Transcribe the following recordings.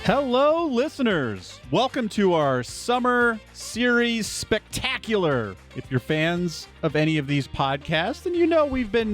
Hello, listeners. Welcome to our summer series spectacular. If you're fans of any of these podcasts, then you know we've been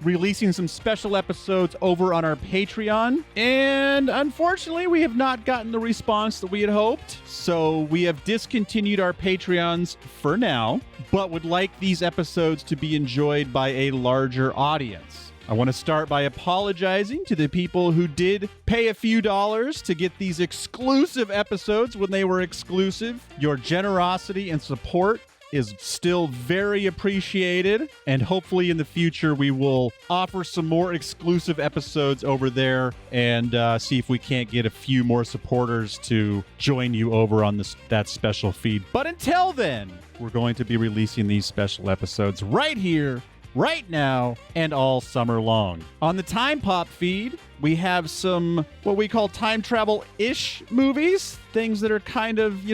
releasing some special episodes over on our Patreon. And unfortunately, we have not gotten the response that we had hoped. So we have discontinued our Patreons for now, but would like these episodes to be enjoyed by a larger audience. I want to start by apologizing to the people who did pay a few dollars to get these exclusive episodes when they were exclusive. Your generosity and support is still very appreciated, and hopefully in the future we will offer some more exclusive episodes over there and see if we can't get a few more supporters to join you over on that special feed. But until then, we're going to be releasing these special episodes right here, right now, and all summer long. On the Time Pop feed, we have some what we call time travel-ish movies, things that are kind of,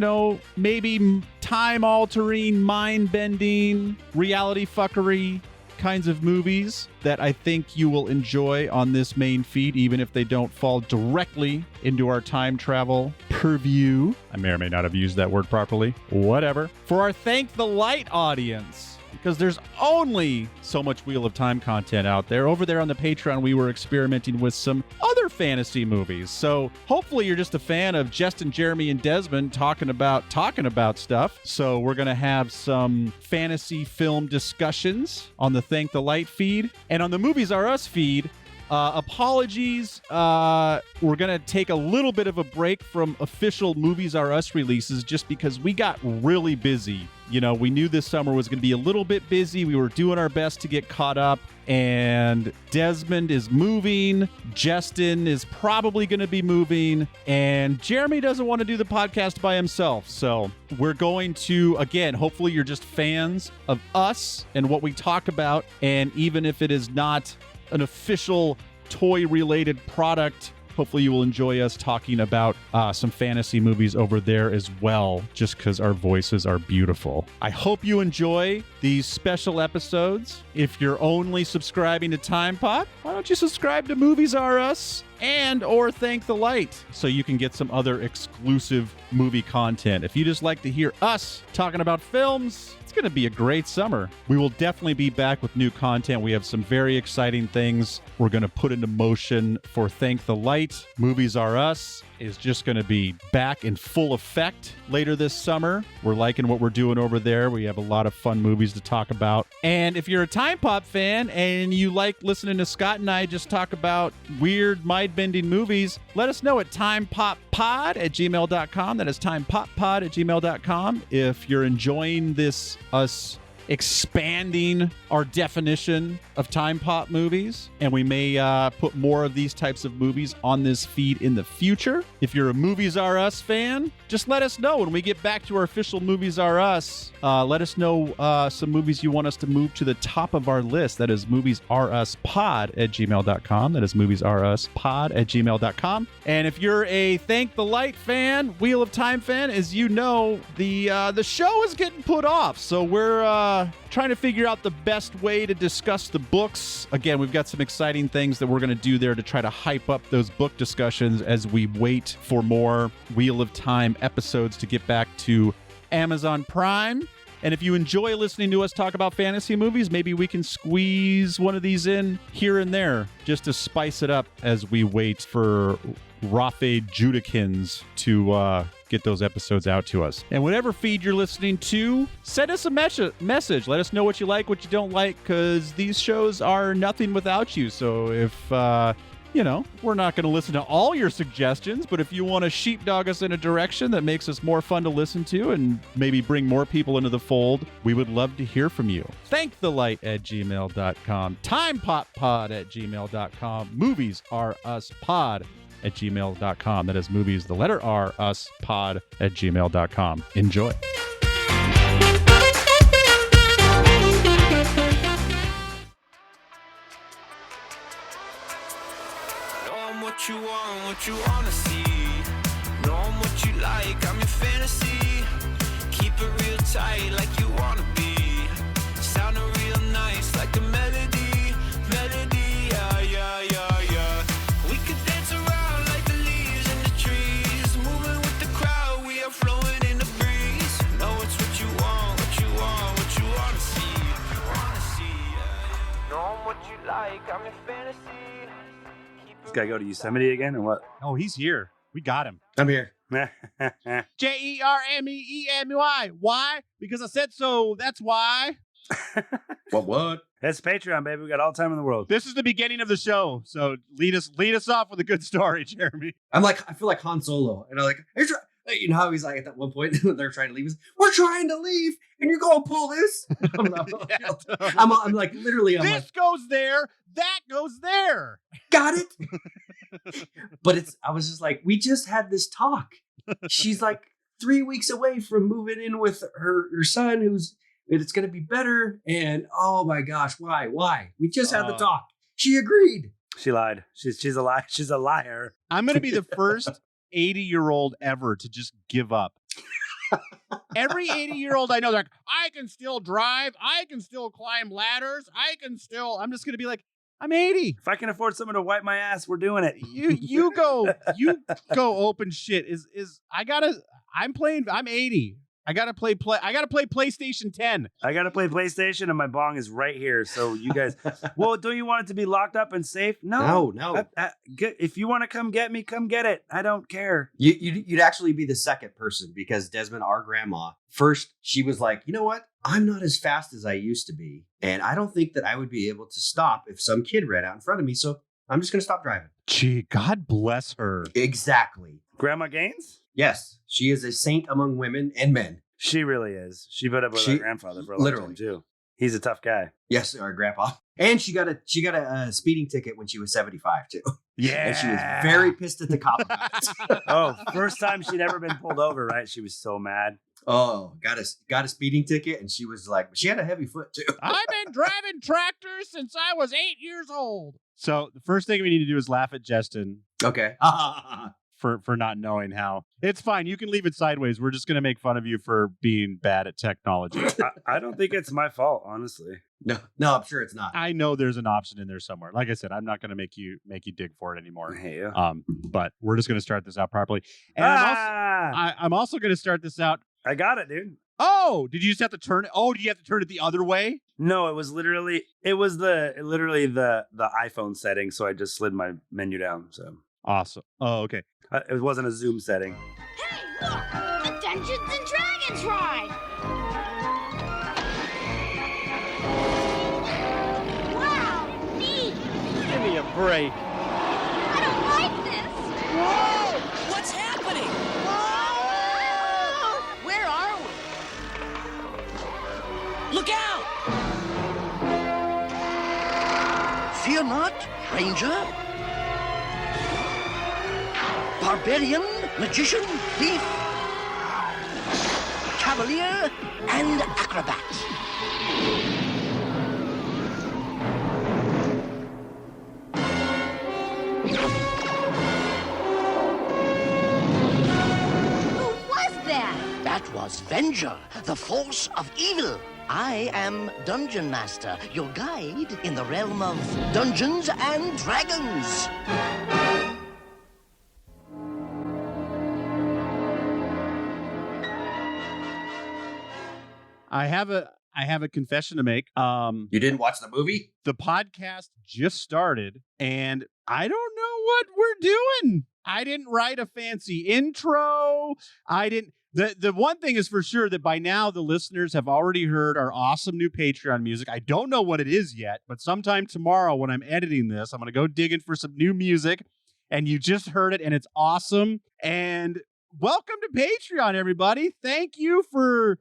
maybe time-altering, mind-bending, reality fuckery kinds of movies that I think you will enjoy on this main feed, even if they don't fall directly into our time travel purview. I may or may not have used that word properly. Whatever. For our Thank the Light audience, because there's only so much Wheel of Time content out there. Over there on the Patreon, we were experimenting with some other fantasy movies. So hopefully you're just a fan of Justin, Jeremy, and Desmond talking about stuff. So we're going to have some fantasy film discussions on the Thank the Light feed. And on the Movies Are Us feed, apologies. We're going to take a little bit of a break from official Movies Are Us releases just because we got really busy. We knew this summer was going to be a little bit busy. We were doing our best to get caught up, and Desmond is moving. Justin is probably going to be moving, and Jeremy doesn't want to do the podcast by himself. So we're going to, again, hopefully you're just fans of us and what we talk about. And even if it is not an official toy-related product, hopefully you will enjoy us talking about some fantasy movies over there as well, just because our voices are beautiful. I hope you enjoy these special episodes. If you're only subscribing to Time Pop, why don't you subscribe to Movies Are Us and or Thank the Light so you can get some other exclusive movie content. If you just like to hear us talking about films, it's going to be a great summer. We will definitely be back with new content. We have some very exciting things we're going to put into motion for Thank the Light. Movies Are Us is just going to be back in full effect later this summer. We're liking what we're doing over there. We have a lot of fun movies to talk about. And if you're a Time Pop fan and you like listening to Scott and I just talk about weird, mind-bending movies, let us know at timepoppod@gmail.com. That is timepoppod@gmail.com. If you're enjoying this, us expanding our definition of time pop movies, and we may put more of these types of movies on this feed in the future. If you're a Movies Are Us fan, just let us know when we get back to our official Movies Are Us. Let us know some movies you want us to move to the top of our list. That is moviesruspod@gmail.com. That is moviesruspod@gmail.com. And if you're a Thank the Light fan, Wheel of Time fan, as you know, the show is getting put off. So we're trying to figure out the best way to discuss the books. Again, we've got some exciting things that we're going to do there to try to hype up those book discussions as we wait for more Wheel of Time episodes to get back to Amazon Prime. And if you enjoy listening to us talk about fantasy movies, maybe we can squeeze one of these in here and there just to spice it up as we wait for Rafe Judikins to get those episodes out to us. And whatever feed you're listening to, send us a message. Let us know what you like, what you don't like, because these shows are nothing without you. So if, we're not going to listen to all your suggestions, but if you want to sheepdog us in a direction that makes us more fun to listen to and maybe bring more people into the fold, we would love to hear from you. thankthelight@gmail.com, timepoppod@gmail.com, moviesruspod@gmail.com. That is movies, the letter R, us, pod @gmail.com. Enjoy. What you want, what you wanna see. Know I'm what you like, I'm your fantasy. Keep it real tight like you wanna be. Sounding real nice like a melody, yeah, yeah, yeah, yeah. We could dance around like the leaves in the trees. what you like, I'm your fantasy. This guy go to Yosemite again or what? Oh, he's here. We got him. I'm here. JERMEEMY. Why? Because I said so. That's why. What? That's Patreon, baby. We got all the time in the world. This is the beginning of the show. So lead us off with a good story, Jeremy. I feel like Han Solo, and I'm like, you know how he's like at that one point when they're trying to leave us, we're trying to leave, and you're gonna pull this. I'm like literally. This goes there. That goes there. Got it. But I was just like, we just had this talk. She's like 3 weeks away from moving in with her son, it's going to be better. And oh my gosh, why? We just had the talk. She agreed. She lied. She's a lie. She's a liar. I'm going to be the first 80-year-old ever to just give up. Every 80-year-old I know, they're like, I can still drive. I can still climb ladders. I'm just going to be like, I'm 80. If I can afford someone to wipe my ass, we're doing it. You go open shit. I'm 80. I gotta play PlayStation 10. I gotta play PlayStation and my bong is right here. So you guys, well, don't you want it to be locked up and safe? No. If you want to come get me, come get it. I don't care. You'd actually be the second person because Desmond, our grandma, first she was like, you know what? I'm not as fast as I used to be. And I don't think that I would be able to stop if some kid ran out in front of me. So I'm just going to stop driving. Gee, God bless her. Exactly. Grandma Gaines? Yes. She is a saint among women and men. She really is. She put up with her grandfather for a long time too. He's a tough guy. Yes, our grandpa. And she got a speeding ticket when she was 75 too. Yeah. And she was very pissed at the cop about it. Oh, first time she'd ever been pulled over, right? She was so mad. Oh, got a speeding ticket, and she was like, she had a heavy foot too. I've been driving tractors since I was 8 years old. So the first thing we need to do is laugh at Justin. Okay. For not knowing how. It's fine. You can leave it sideways. We're just going to make fun of you for being bad at technology. I don't think it's my fault, honestly. No, I'm sure it's not. I know there's an option in there somewhere. Like I said, I'm not going to make you dig for it anymore. I hate you. But we're just going to start this out properly. And I'm also going to start this out. I got it, dude. Oh, did you just have to turn it? Oh, do you have to turn it the other way? No, it was literally the iPhone setting. So I just slid my menu down. So awesome. Oh, okay. It wasn't a Zoom setting. Hey, look! The Dungeons and Dragons ride! Wow, neat! Give me a break. I don't like this! Whoa! What's happening? Whoa! Where are we? Look out! Fear not, Ranger. Barbarian, magician, thief, cavalier, and acrobat. Who was that? That was Venger, the force of evil. I am Dungeon Master, your guide in the realm of Dungeons and Dragons. I have a confession to make. You didn't watch the movie? The podcast just started, and I don't know what we're doing. I didn't write a fancy intro. The one thing is for sure that by now the listeners have already heard our awesome new Patreon music. I don't know what it is yet, but sometime tomorrow when I'm editing this, I'm going to go digging for some new music, and you just heard it, and it's awesome. And welcome to Patreon, everybody. Thank you for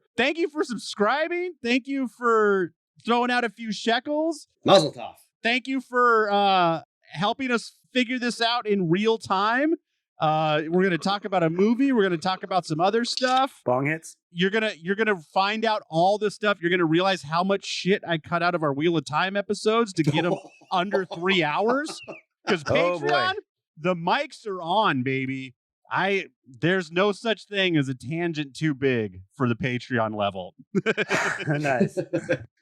subscribing. Thank you for throwing out a few shekels. Mazel tov. Thank you for helping us figure this out in real time. We're going to talk about a movie. We're going to talk about some other stuff. Bong hits. You're gonna find out all this stuff. You're gonna realize how much shit I cut out of our Wheel of Time episodes to get them under 3 hours. Because Patreon, the mics are on, baby. There's no such thing as a tangent too big for the Patreon level. Nice.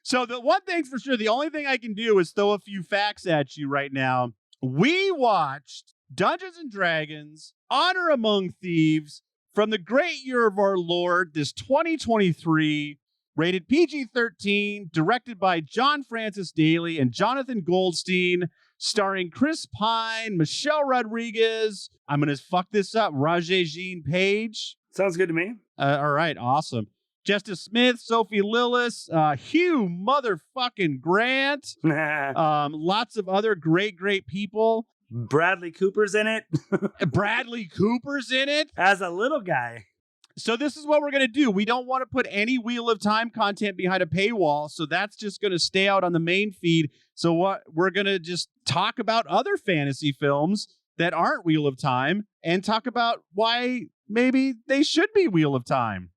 So the one thing's for sure, the only thing I can do is throw a few facts at you right now. We watched Dungeons and Dragons, Honor Among Thieves, from the great year of our Lord, this 2023. rated PG-13, directed by John Francis Daly and Jonathan Goldstein, starring Chris Pine, Michelle Rodriguez. I'm going to fuck this up. Rajesh Page. Sounds good to me. All right. Awesome. Justice Smith, Sophie Lillis, Hugh motherfucking Grant. Lots of other great people. Bradley Cooper's in it. Bradley Cooper's in it. As a little guy. So this is what we're going to do. We don't want to put any Wheel of Time content behind a paywall, so that's just going to stay out on the main feed. So what we're going to just talk about other fantasy films that aren't Wheel of Time and talk about why maybe they should be Wheel of Time.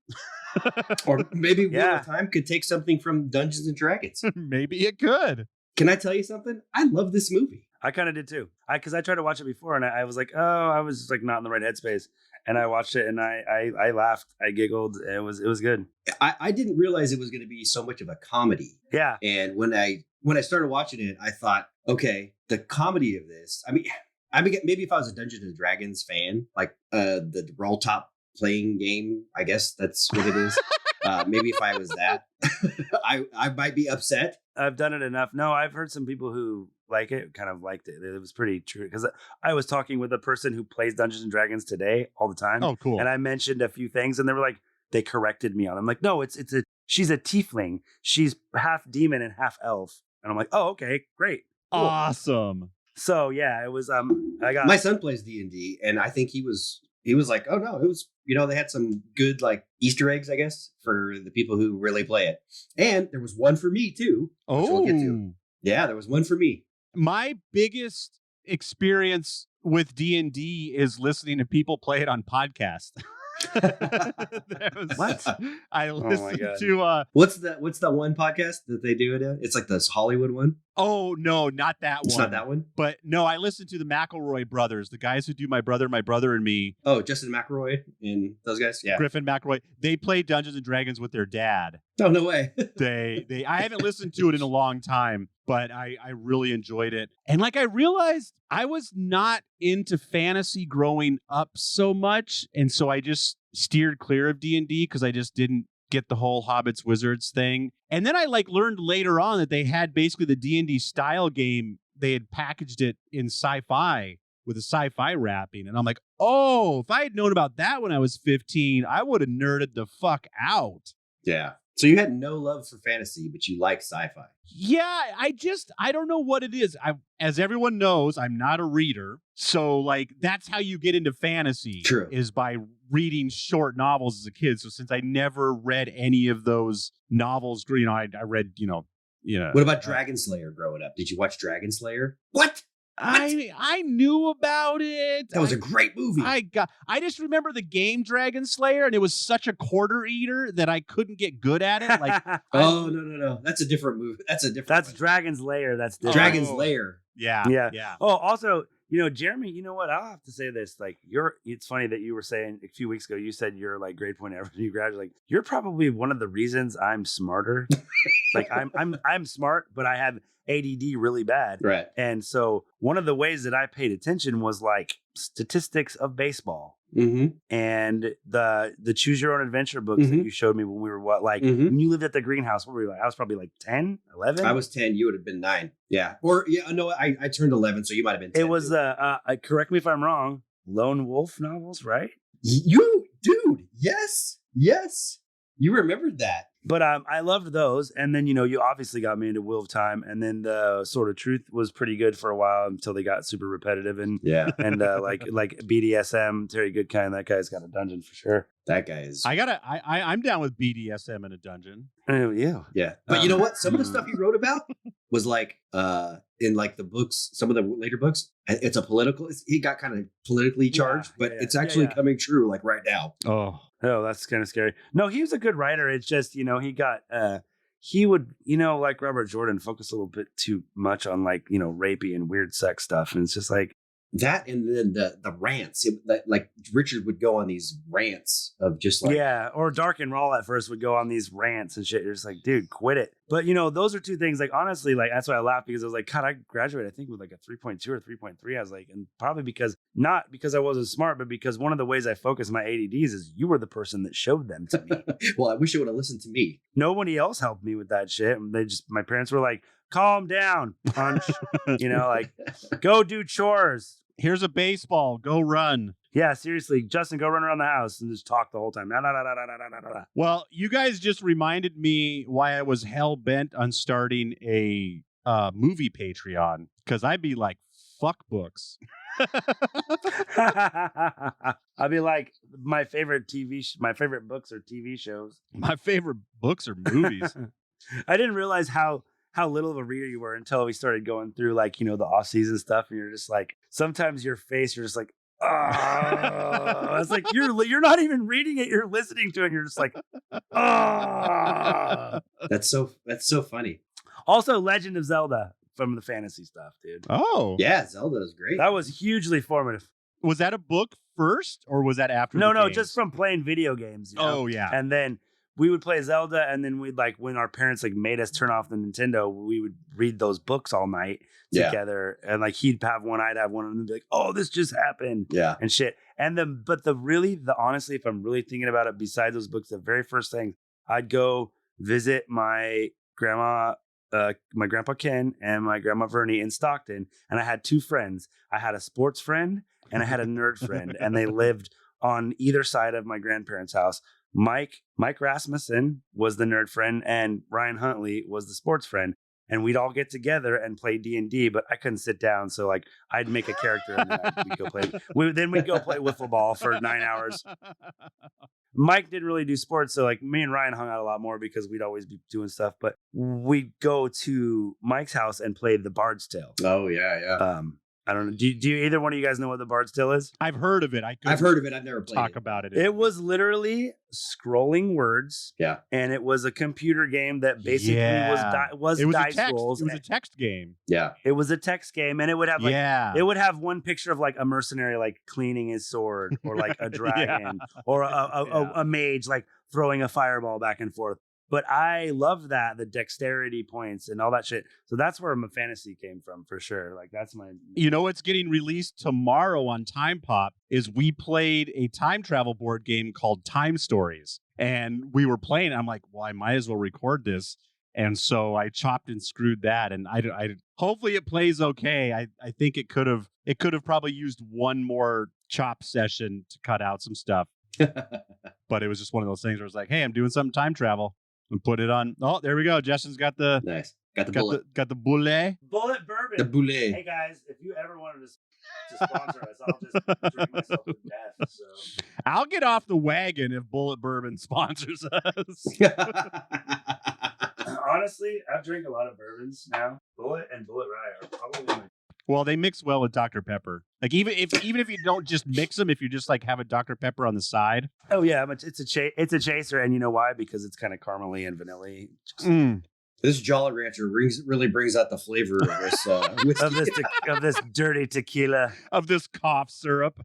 Or maybe Wheel of Time could take something from Dungeons and Dragons. Maybe it could. Can I tell you something? I love this movie. I kind of did too. Because I tried to watch it before and I was like, I was like not in the right headspace. And I watched it and I laughed, I giggled. It was good. I didn't realize it was going to be so much of a comedy. Yeah. And when I started watching it, I thought, okay, the comedy of this. I mean, maybe if I was a Dungeons and Dragons fan, like the roll top playing game, I guess that's what it is. Maybe if I was that, I might be upset. I've done it enough. No, I've heard some people who like it, kind of liked it. It was pretty true because I was talking with a person who plays Dungeons and Dragons today all the time. Oh, cool. And I mentioned a few things and they were like, they corrected me on. I'm like, no, she's a tiefling. She's half demon and half elf. And I'm like, oh, okay, great. Cool. Awesome. So yeah, it was, my son plays D&D and I think he was like, oh no, it was, they had some good like Easter eggs, I guess, for the people who really play it. And there was one for me too. Which we'll get to. Yeah, there was one for me. My biggest experience with D&D is listening to people play it on podcasts. What? I listened to what's that one podcast that they do it in? It's like this Hollywood one. Oh no, not that one. It's not that one. But no, I listened to the McElroy brothers, the guys who do My Brother and Me. Oh, Justin McElroy and those guys. Yeah, Griffin McElroy. They play Dungeons and Dragons with their dad. Oh no way. they I haven't listened to it in a long time, but I really enjoyed it. And like I realized I was not into fantasy growing up so much, and so I just steered clear of D&D because I just didn't get the whole Hobbits Wizards thing. And then I learned later on that they had basically the D&D style game. They had packaged it in sci-fi with a sci-fi wrapping. And I'm like, oh, if I had known about that when I was 15, I would have nerded the fuck out. Yeah. So you had no love for fantasy, but you like sci-fi. Yeah, I don't know what it is. As everyone knows, I'm not a reader. So that's how you get into fantasy. True. Is by reading short novels as a kid. So since I never read any of those novels, I read, What about Dragon Slayer growing up? Did you watch Dragon Slayer? What? I knew about it. That was a great movie. I just remember the game Dragon Slayer, and it was such a quarter eater that I couldn't get good at it. Oh no, that's a different movie. That's Dragon's Lair. That's different. Dragon's Lair. Yeah. Oh, also, Jeremy, you know what? I'll have to say this. It's funny that you were saying a few weeks ago, you said your grade point average when you graduate. You're probably one of the reasons I'm smarter. I'm smart, but I have ADD really bad. Right. And so one of the ways that I paid attention was statistics of baseball. Mm-hmm. And the choose your own adventure books that you showed me when we were when you lived at the greenhouse, what were you I was probably 10, 11. I was 10. You would have been 9. Yeah. Or no, I turned 11. So you might have been 10. It was, correct me if I'm wrong, Lone Wolf novels, right? Dude. Yes. You remembered that. But I loved those. And then, you obviously got me into Wheel of Time. And then the Sword of Truth was pretty good for a while until they got super repetitive. And and like BDSM, Terry Goodkind, that guy's got a dungeon for sure. That guy is. I'm down with BDSM in a dungeon. Oh, yeah. Yeah. But you know what? Some of the stuff he wrote about was in the books, some of the later books, it's a political, he got kind of politically charged, but it's actually coming true right now. Oh, that's kind of scary. No, he was a good writer. It's just, he got, he would, like Robert Jordan, focus a little bit too much on rapey and weird sex stuff. And it's just that, and then the rants, Richard would go on these rants of just or Dark and Raw at first would go on these rants and shit. You're just dude, quit it. But you know, those are two things. Like honestly, like that's why I laughed because I was like, God, I graduated I think with like a 3.2 or 3.3. I was like, and probably because not because I wasn't smart, but because one of the ways I focus my ADDs is you were the person that showed them to me. Well, I wish you would have listened to me. Nobody else helped me with that shit. And my parents were like, calm down, punch. You know, like go do chores. Here's a baseball. Go run. Yeah, seriously, Justin, go run around the house and just talk the whole time. Well, you guys just reminded me why I was hell bent on starting a movie Patreon, because I'd be like, fuck books. I'd be like, my favorite books are TV shows. My favorite books are movies. I didn't realize how little of a reader you were until we started going through like, you know, the off season stuff, and you're just like, sometimes your face, you're just like, oh, it's like you're not even reading it, you're listening to it, and you're just like, oh. That's so funny. Also, Legend of Zelda from the fantasy stuff, dude. Oh, Yeah, Zelda is great. That was hugely formative. was that a book first, or was that after? No, the no, games? just from playing video games. You know? Oh yeah. And then we would play Zelda, and then we'd like when our parents like made us turn off the Nintendo, we would read those books all night together. And like he'd have one, I'd have one, and be like, "Oh, this just happened," Yeah. and shit. And honestly, if I'm really thinking about it, besides those books, the very first thing I'd go visit my grandma, my grandpa Ken, and my grandma Vernie in Stockton, and I had two friends. I had a sports friend and I had a nerd friend, and they lived on either side of my grandparents' house. Mike Rasmussen was the nerd friend, and Ryan Huntley was the sports friend. And we'd all get together and play D&D, but I couldn't sit down, so like I'd make a character and then we'd go play. Then we'd go play wiffle ball for 9 hours. Mike didn't really do sports, so like me and Ryan hung out a lot more because we'd always be doing stuff. But we'd go to Mike's house and play the Bard's Tale. Oh yeah. I don't know. Do you either one of you guys know what the Bard's Tale is? I've heard of it. I've heard of it. I've never played talk it. about it. It was literally scrolling words. Yeah. And it was a computer game that basically was It was dice a text. rolls. It was a text game. Yeah. It was a text game, and it would have like Yeah. it would have one picture of like a mercenary like cleaning his sword, or like a dragon, or a mage like throwing a fireball back and forth. But I loved that, the dexterity points and all that shit. So that's where my fantasy came from for sure. Like that's my. You know what's getting released tomorrow on Time Pop is we played a time travel board game called Time Stories. And we were playing. I'm like, well, I might as well record this. And so I chopped and screwed that. And I hopefully it plays okay. I think it could have probably used one more chop session to cut out some stuff. But it was just one of those things where it's like, hey, I'm doing something time travel. And put it on. Oh, there we go. Justin's got the Nice. Got the bullet. got the bullet. Bullet bourbon. The boulet. Hey guys, if you ever wanted to sponsor us, I'll just drink myself to death. So I'll get off the wagon if Bullet Bourbon sponsors us. honestly, I've drank a lot of bourbons now. Bullet and Bullet Rye are probably my. Well, they mix well with Dr. Pepper. Like even if you don't just mix them, if you just like have a Dr. Pepper on the side. Oh yeah, but it's a chaser, and you know why? Because it's kind of caramely and vanilla-y. This Jolly Rancher really brings out the flavor of this whiskey. of this dirty tequila, of this cough syrup.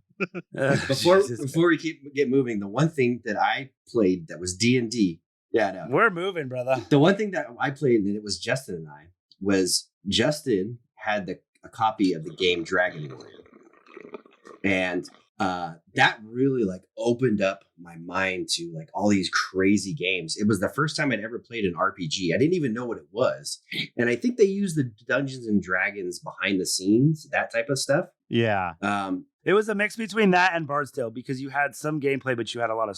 Before we get moving, the one thing that I played that was D&D. Yeah, no. We're moving, brother. The one thing that I played, and it was Justin and I, was Justin had a copy of the game Dragon Warrior. And that really like opened up my mind to like all these crazy games. It was the first time I'd ever played an RPG. I didn't even know what it was. And I think they used the Dungeons and Dragons behind the scenes, that type of stuff. Yeah. It was a mix between that and Bard's Tale because you had some gameplay, but you had a lot of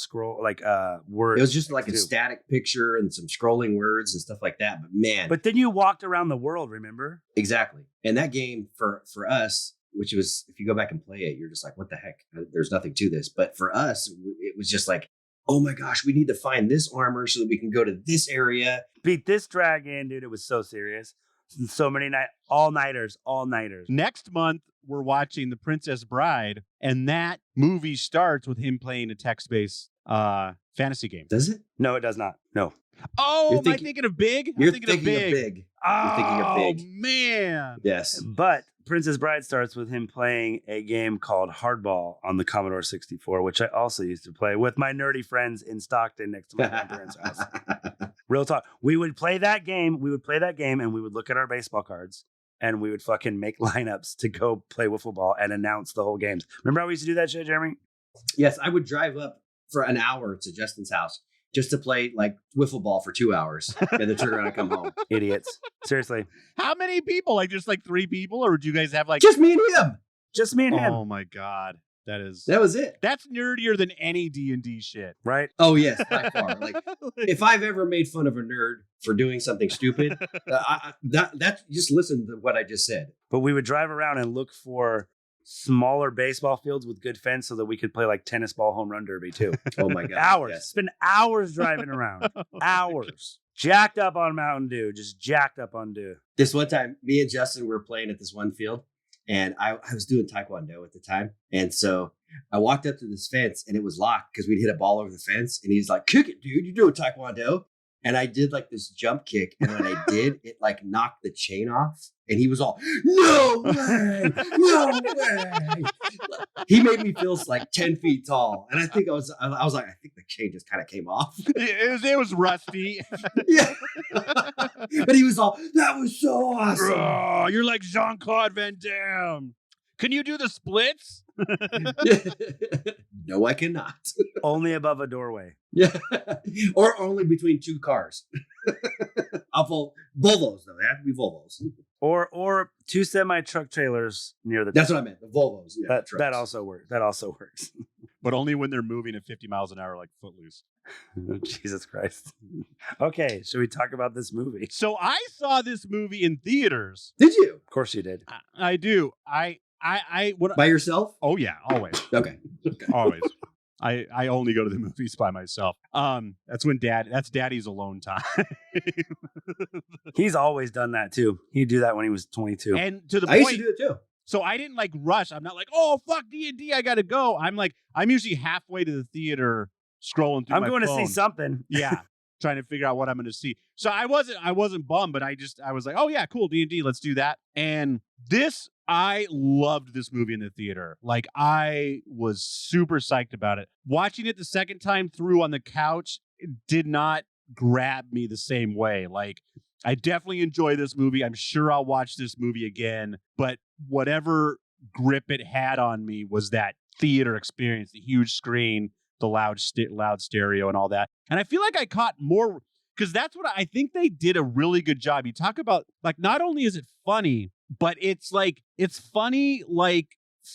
words. It was just like too. a static picture and some scrolling words and stuff like that. But man. But then you walked around the world, remember? Exactly. And that game for us, which was, if you go back and play it, you're just like, what the heck? There's nothing to this. But for us, it was just like, oh my gosh, we need to find this armor so that we can go to this area. Beat this dragon, dude. It was so serious. So many all-nighters. Next month, we're watching The Princess Bride, and that movie starts with him playing a text-based fantasy game. Does it? No, it does not. No. Oh, am I thinking of Big? You're I'm thinking of Big. You're thinking of Big. Oh, man. Yes. But Princess Bride starts with him playing a game called Hardball on the Commodore 64, which I also used to play with my nerdy friends in Stockton next to my grandparents' house. Real talk. We would play that game. And we would look at our baseball cards and we would fucking make lineups to go play wiffle ball and announce the whole games. Remember how we used to do that shit, Jeremy? Yes, I would drive up for an hour to Justin's house just to play like wiffle ball for 2 hours and then turn around and come home. Idiots. Seriously. How many people? Like just like 3 people, or do you guys have like Just me and him. Just me and him. Oh my god, that was it. That's nerdier than any D&D shit. Right? Oh yes, by far. Like if I've ever made fun of a nerd for doing something stupid, that just listen to what I just said. But we would drive around and look for smaller baseball fields with good fence so that we could play like tennis ball home run derby too. Oh my god. Hours. Yes. Spend hours driving around. Hours. Jacked up on Mountain Dew. Just jacked up on Dew. This one time, me and Justin were playing at this one field, and I was doing Taekwondo at the time. And so I walked up to this fence and it was locked because we'd hit a ball over the fence. And he's like, "Kick it, dude. You're doing Taekwondo." And I did like this jump kick. And when I did, it like knocked the chain off. And he was all, "No way, no way." He made me feel like 10 feet tall. And I think I was like, I think the chain just kind of came off. It was rusty. Yeah. But he was all, "That was so awesome." Oh, you're like Jean-Claude Van Damme. Can you do the splits? No, I cannot. Only above a doorway. Yeah. Or only between 2 cars. Volvos, though. They have to be Volvos. Or 2 semi-truck trailers near the That's what I meant. The Volvos. Yeah, that also works. That also works. But only when they're moving at 50 miles an hour like Footloose. Jesus Christ. Okay, should we talk about this movie? So I saw this movie in theaters. Did you? Of course you did. I do. When By yourself? Oh yeah, always. Okay. Always. I only go to the movies by myself. That's when that's daddy's alone time. He's always done that too. He'd do that when he was 22. And to the I used point, to do it too. so I didn't like rush. I'm not like, oh fuck D&D, I gotta go. I'm usually halfway to the theater scrolling through I'm my going phone. to see something. Yeah. Trying to figure out what I'm going to see. So I wasn't bummed, but I was like, oh yeah, cool, D&D, let's do that. And I loved this movie in the theater. Like I was super psyched about it. Watching it the second time through on the couch did not grab me the same way. Like I definitely enjoy this movie. I'm sure I'll watch this movie again, but whatever grip it had on me was that theater experience, the huge screen, the loud stereo and all that. And I feel like I caught more because that's what I think they did a really good job. You talk about like, not only is it funny, but it's funny like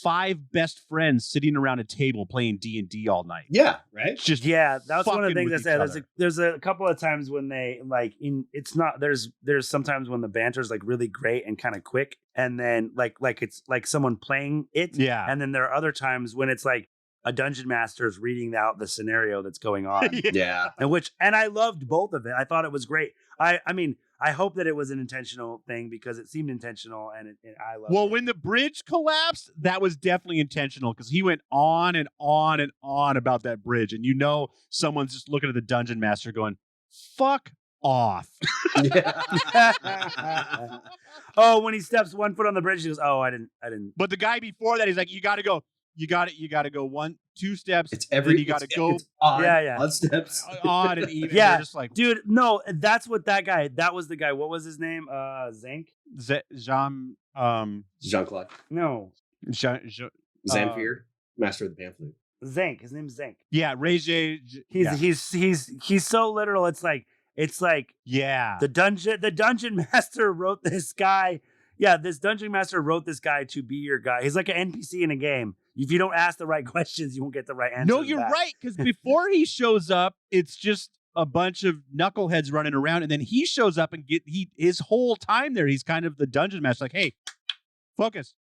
5 best friends sitting around a table playing D&D all night. Yeah, right? It's just Yeah, that's one of the fucking things I with said. each There's a couple of times when they like it's not there's sometimes when the banter is like really great and kind of quick, and then like it's like someone playing it. Yeah. And then there are other times when it's like a dungeon master is reading out the scenario that's going on. Yeah. And I loved both of it. I thought it was great. I mean, I hope that it was an intentional thing because it seemed intentional, and I loved it. Well, when the bridge collapsed, that was definitely intentional because he went on and on and on about that bridge. And someone's just looking at the dungeon master going, fuck off. Oh, when he steps 1 foot on the bridge, he goes, "Oh, I didn't." But the guy before that, he's like, you got to go 1, 2 steps. It's then you got to go it's on, Yeah. on steps. on and even. Yeah. You're just like, Dude, no, that was the guy. What was his name? Zank? Jean, Jean-Claude. No. Zamfir, master of the pan flute. Zank. His name's Zank. yeah, Ray He's so literal. It's like yeah. the dungeon master wrote this guy. Yeah, this dungeon master wrote this guy to be your guy. He's like an NPC in a game. If you don't ask the right questions, you won't get the right answer. No, you're right. Because before he shows up, it's just a bunch of knuckleheads running around, and then he shows up and his whole time there, he's kind of the dungeon master. Like, hey, focus.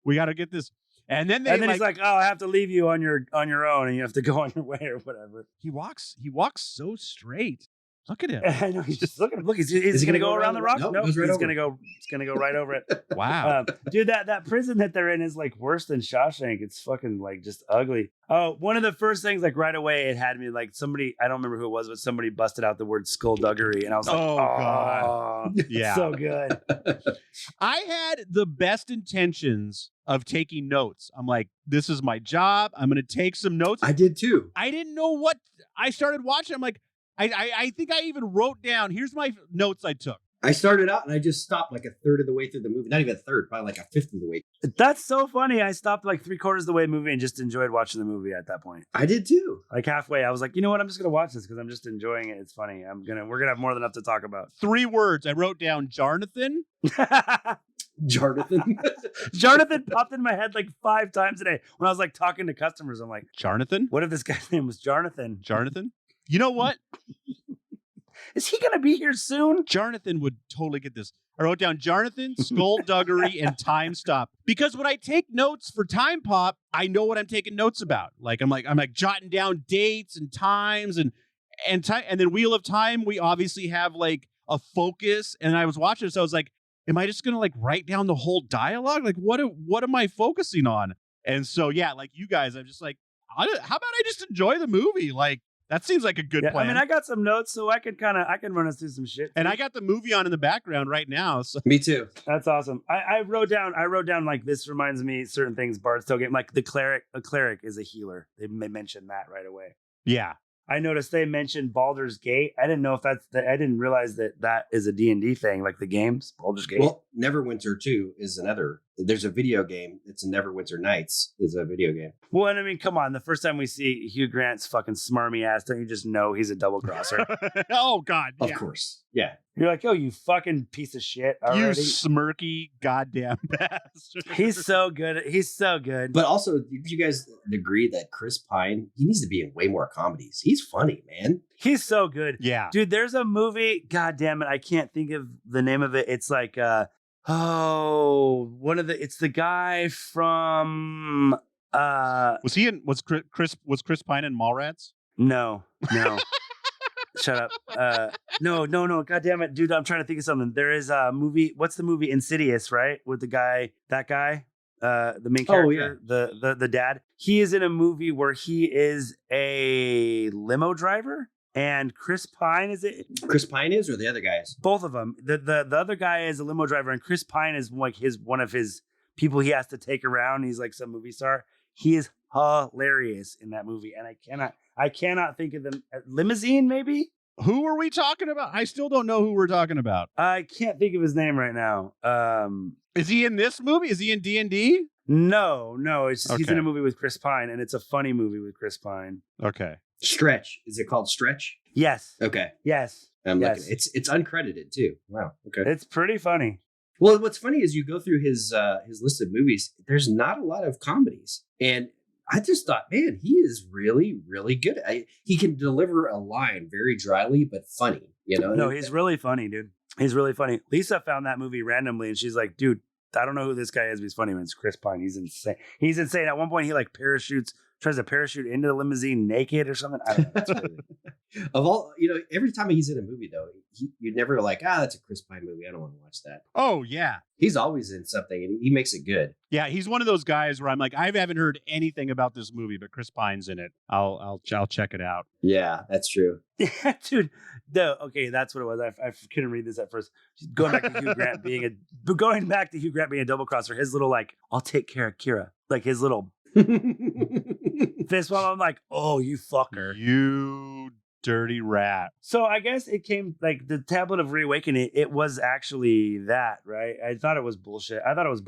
We got to get this. And then he's like, "Oh, I have to leave you on your own, and you have to go on your way or whatever." He walks so straight. Look at him. I know he's just looking. Look, he's he gonna gonna go around the rock. Nope, Nope, goes right he's over gonna go. It's gonna go right over it. Wow. Dude, that prison that they're in is like worse than Shawshank. It's fucking like just ugly. Oh, one of the first things, like right away, it had me like somebody. I don't remember who it was, but somebody busted out the word skullduggery, and I was like, Oh, God. Yeah. so good. I had the best intentions of taking notes. I'm like, this is my job. I'm going to take some notes. I did too. I didn't know what I started watching. I'm like, I think I even wrote down, here's my notes I took. I started out and I just stopped like a third of the way through the movie. Not even a third, probably like a fifth of the way. That's so funny. I stopped like 3/4 of the way in the movie and just enjoyed watching the movie at that point. I did too. Like halfway, I was like, you know what? I'm just gonna watch this because I'm just enjoying it. It's funny. We're gonna have more than enough to talk about. 3 words. I wrote down Jarnathan. Jonathan. Jonathan popped in my head like 5 times a day when I was like talking to customers. I'm like, Jarnathan? what if this guy's name was Jonathan? Jarnathan? You know what? Is he gonna be here soon? Jarnathan would totally get this. I wrote down Jarnathan, skullduggery, and time stop. Because when I take notes for Time Pop, I know what I'm taking notes about. I'm like jotting down dates and times and time. And then Wheel of Time, we obviously have like a focus. And I was watching this, I was like, am I just gonna like write down the whole dialogue? Like, what am I focusing on? And so yeah, like you guys, I'm just like, how about I just enjoy the movie? Like, that seems like a good plan. I mean, I got some notes, so I can run us through some shit. And I got the movie on in the background right now. So. Me too. That's awesome. I wrote down like, this reminds me certain things Bart still getting, like the cleric. A cleric is a healer. They mentioned that right away. Yeah. I noticed they mentioned Baldur's Gate. I didn't know if I didn't realize that is a D&D thing, like the games, Baldur's Gate. Well, Neverwinter 2 is another. There's a video game. It's Neverwinter Nights is a video game. Well, and I mean, come on. The first time we see Hugh Grant's fucking smarmy ass, don't you just know he's a double crosser? Oh, God. Of course. Yeah. You're like, oh, you fucking piece of shit already. You smirky goddamn bastard. He's so good. He's so good. But also, do you guys agree that Chris Pine, he needs to be in way more comedies? He's funny, man. He's so good. Yeah. Dude, there's a movie. God damn it. I can't think of the name of it. It's like, it's the guy from, was Chris Pine in Mallrats? No. Shut up. No. God damn it, dude. I'm trying to think of something. There is a movie. What's the movie? Insidious, right? With the guy, the main character, the dad. He is in a movie where he is a limo driver, and Chris Pine is it? Chris Pine is, or the other guys? Both of them. The other guy is a limo driver, and Chris Pine is like one of his people he has to take around. He's like some movie star. He is hilarious in that movie, and I cannot think of them. Limousine, maybe? Who are we talking about? I still don't know who we're talking about. I can't think of his name right now. Is he in this movie? Is he in D&D? No. He's Okay. in a movie with Chris Pine, and it's a funny movie with Chris Pine. Okay. Stretch. Is it called Stretch? Yes. Okay. Yes. I'm Yes. looking. It's uncredited too. Wow. Okay. It's pretty funny. Well, what's funny is you go through his list of movies. There's not a lot of comedies, and I just thought, man, he is really, really good. He can deliver a line very dryly but funny. You know? No, he's really funny, dude. He's really funny. Lisa found that movie randomly, and she's like, dude, I don't know who this guy is, but he's funny. Man, it's Chris Pine. He's insane. He's insane. At one point, he like tries to parachute into the limousine naked or something. I don't know. That's crazy. Of all, every time he's in a movie, though, you'd never like, that's a Chris Pine movie. I don't want to watch that. Oh, yeah. He's always in something, and he makes it good. Yeah, he's one of those guys where I'm like, I haven't heard anything about this movie, but Chris Pine's in it. I'll check it out. Yeah, that's true. Dude, okay, that's what it was. I couldn't read this at first. Going back to Hugh Grant being a double crosser, his little like, I'll take care of Kira, like his little fist bump. I'm like, oh, you fucker, You dirty rat. So I guess it came like the Tablet of Reawakening. It was actually that, right? I thought it was bullshit. I thought it was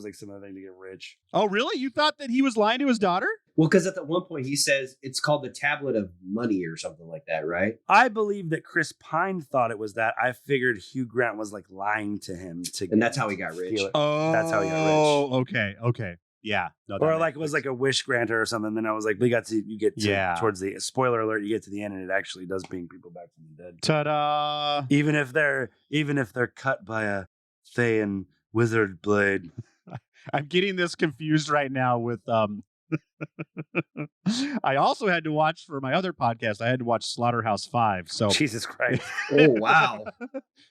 like some other thing to get rich. Oh, really? You thought that he was lying to his daughter? Well, because at that one point he says it's called the Tablet of Money or something like that, right? I believe that Chris Pine thought it was that. I figured Hugh Grant was like lying to him and that's how he got rich. Oh, that's how he got rich. Okay. Yeah. No, or like it was like a wish granter or something. Then I was like, you get towards the spoiler alert, you get to the end and it actually does bring people back from the dead. Ta-da! Even if they're cut by a Thayan wizard blade. I'm getting this confused right now with I also had to watch for my other podcast. I had to watch Slaughterhouse 5. So Jesus Christ. Oh, wow.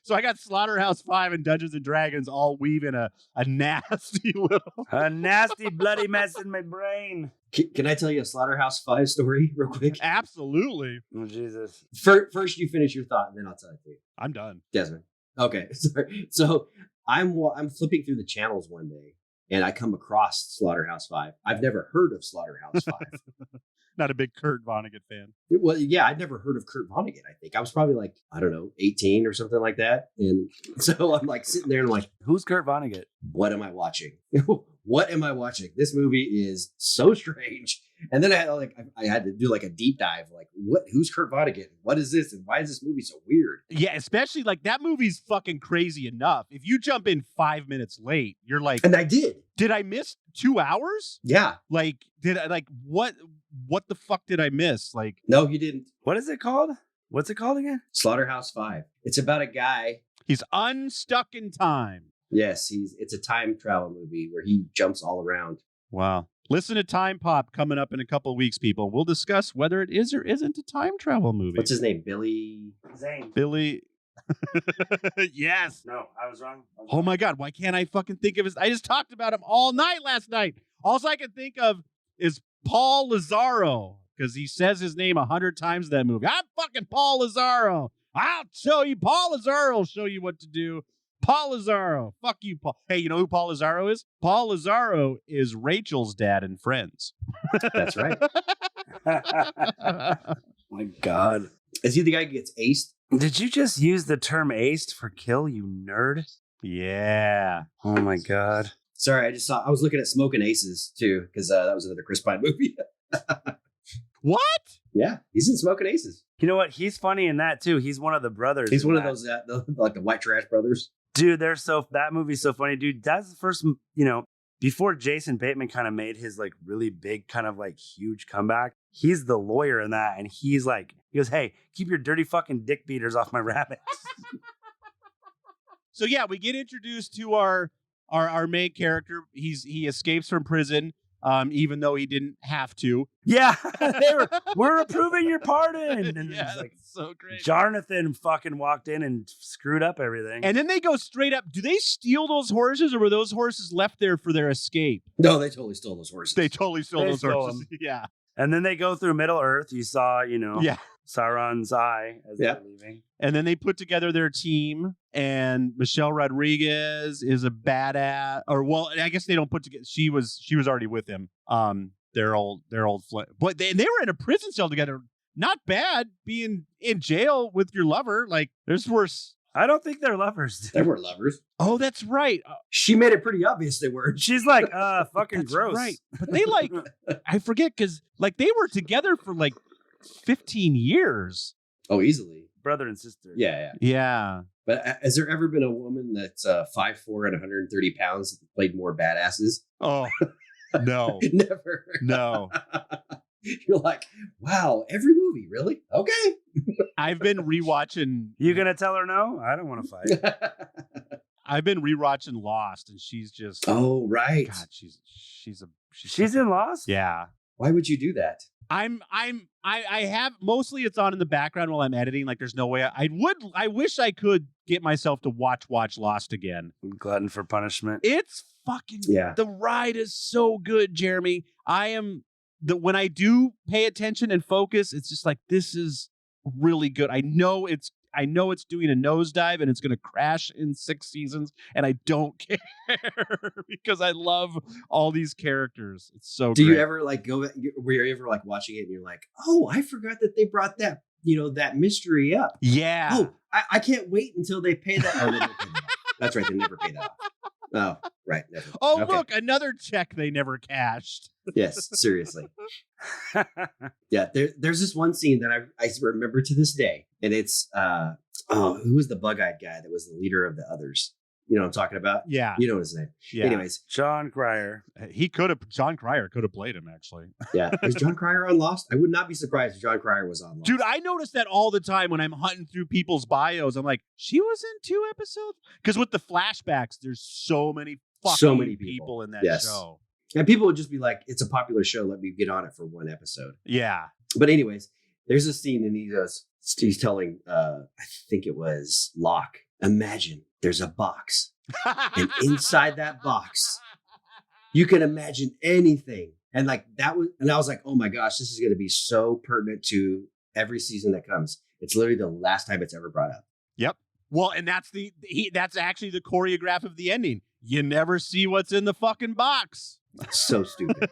So I got Slaughterhouse 5 and Dungeons and Dragons all weaving a nasty little. A nasty bloody mess in my brain. Can I tell you a Slaughterhouse 5 story real quick? Absolutely. Oh, Jesus. First, you finish your thought, and then I'll tell it to you. I'm done. Desmond. Okay, sorry. So I'm flipping through the channels one day, and I come across Slaughterhouse 5. I've never heard of Slaughterhouse 5. Not a big Kurt Vonnegut fan. Well, yeah, I'd never heard of Kurt Vonnegut, I think. I was probably like, I don't know, 18 or something like that. And so I'm like sitting there and I'm like, Who's Kurt Vonnegut? what am I watching? What am I watching? This movie is so strange. And then I had to do like a deep dive, like who's Kurt Vonnegut? What is this? And why is this movie so weird? Yeah, especially like that movie's fucking crazy enough. If you jump in 5 minutes late, you're like, And I did. did I miss 2 hours? Yeah. Like, did I like what the fuck did I miss? Like, No, you didn't. What is it called? What's it called again? Slaughterhouse 5. It's about a guy. he's unstuck in time. Yes, it's a time travel movie where he jumps all around. Wow. Listen to Time Pop coming up in a couple of weeks, people. We'll discuss whether it is or isn't a time travel movie. What's his name? Billy Zane. Billy. Yes. No, I was wrong. Oh my God. Why can't I fucking think of his? I just talked about him all night last night. All I can think of is Paul Lazzaro because he says his name 100 times in that movie. I'm fucking Paul Lazzaro. I'll show you. Paul Lazzaro will show you what to do. Paul Lazzaro. Fuck you, Paul. Hey, you know who Paul Lazzaro is? Paul Lazzaro is Rachel's dad in Friends. That's right. My God. Is he the guy who gets aced? Did you just use the term aced for kill, you nerd? Yeah. Oh my God. Sorry, I was looking at Smoking Aces too, because that was another Chris Pine movie. What? Yeah, he's in Smoking Aces. You know what? He's funny in that too. He's one of the brothers. He's in one of that. those like the White Trash brothers. Dude, that movie's so funny, dude. That's the first, before Jason Bateman kind of made his like really big kind of like huge comeback. He's the lawyer in that, and he goes, "Hey, keep your dirty fucking dick beaters off my rabbits." So yeah, we get introduced to our main character. He escapes from prison, even though he didn't have to. Yeah, we're approving your pardon. And Yeah, it's like, that's so great. Jonathan fucking walked in and screwed up everything. And then they go straight up. Do they steal those horses, or were those horses left there for their escape? No, they totally stole those horses. They totally stole They those stole horses. Yeah. And then they go through Middle Earth. You saw, Yeah. Sauron's eye as Yeah. they're leaving. And then they put together their team, and Michelle Rodriguez is a badass. Or well, I guess they don't put together. She was already with him. Their old but they were in a prison cell together. Not bad being in jail with your lover. Like there's worse. I don't think they're lovers. Dude. They weren't lovers. Oh, that's right. She made it pretty obvious they were. She's like, fucking That's gross. right. But they like, I forget because like they were together for like 15 years. Oh, easily. Brother and sister. Yeah. Yeah. But has there ever been a woman that's 5'4" and 130 pounds that played more badasses? Oh, no. Never. No. You're like, wow, every movie, really? Okay. I've been rewatching. You gonna tell her no? I don't want to fight. I've been rewatching Lost, and she's just. Oh, right. God, she's She's in Lost? Yeah. Why would you do that? I have mostly it's on in the background while I'm editing. Like there's no way I wish I could get myself to watch Lost again. Glutton for punishment. It's fucking Yeah. The ride is so good, Jeremy. When I do pay attention and focus, it's just like this is really good. I know it's doing a nosedive and it's going to crash in 6 seasons, and I don't care because I love all these characters. It's so. Do great. you ever like were you ever like watching it and you're like, oh, I forgot that they brought that that mystery up. Yeah. Oh, I can't wait until they pay that. Oh, they never pay that off. That's right, they never pay that off. Oh, right. Never. Oh, Okay. look, another check they never cashed. Yes, seriously. Yeah, there's this one scene that I remember to this day, and it's who was the bug-eyed guy that was the leader of the others? You know what I'm talking about? Yeah. You know his name. Yeah. Anyways, John Cryer. John Cryer could have played him, actually. yeah. Is John Cryer on Lost? I would not be surprised if John Cryer was on Lost. Dude, I notice that all the time when I'm hunting through people's bios. I'm like, she was in 2 episodes? Because with the flashbacks, there's so many fucking So many people people in that Yes. show. And people would just be like, it's a popular show. Let me get on it for one episode. Yeah. But anyways, there's a scene and he's telling, I think it was Locke, imagine there's a box. And inside that box, you can imagine anything. And like that was, and I was like, oh my gosh, this is going to be so pertinent to every season that comes. It's literally the last time it's ever brought up. Yep. Well, and that's actually the choreograph of the ending. You never see what's in the fucking box. So stupid.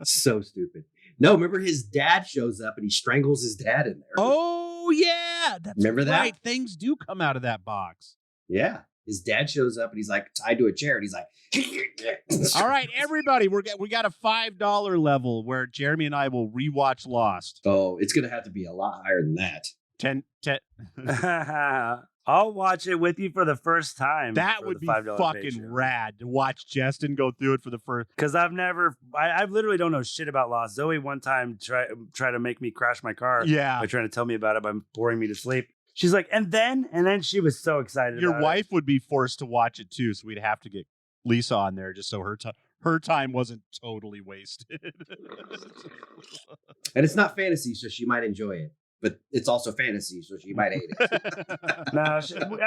So stupid. No, remember his dad shows up and he strangles his dad in there. Oh yeah. That's Remember that? right. Things do come out of that box. Yeah. His dad shows up and he's like tied to a chair and he's like, all right, everybody, we got a $5 level where Jeremy and I will rewatch Lost. oh, it's going to have to be a lot higher than that. 10. I'll watch it with you for the first time. That for would the be $5 fucking Patreon. rad to watch Justin go through it for the first. Because I literally don't know shit about Lost. Zoe one time tried to make me crash my car Yeah. by trying to tell me about it by boring me to sleep. She's like, and then she was so excited. Your about wife would be forced to watch it too, so we'd have to get Lisa on there just so her time wasn't totally wasted. And it's not fantasy, so she might enjoy it. But it's also fantasy, so she might hate it. No, I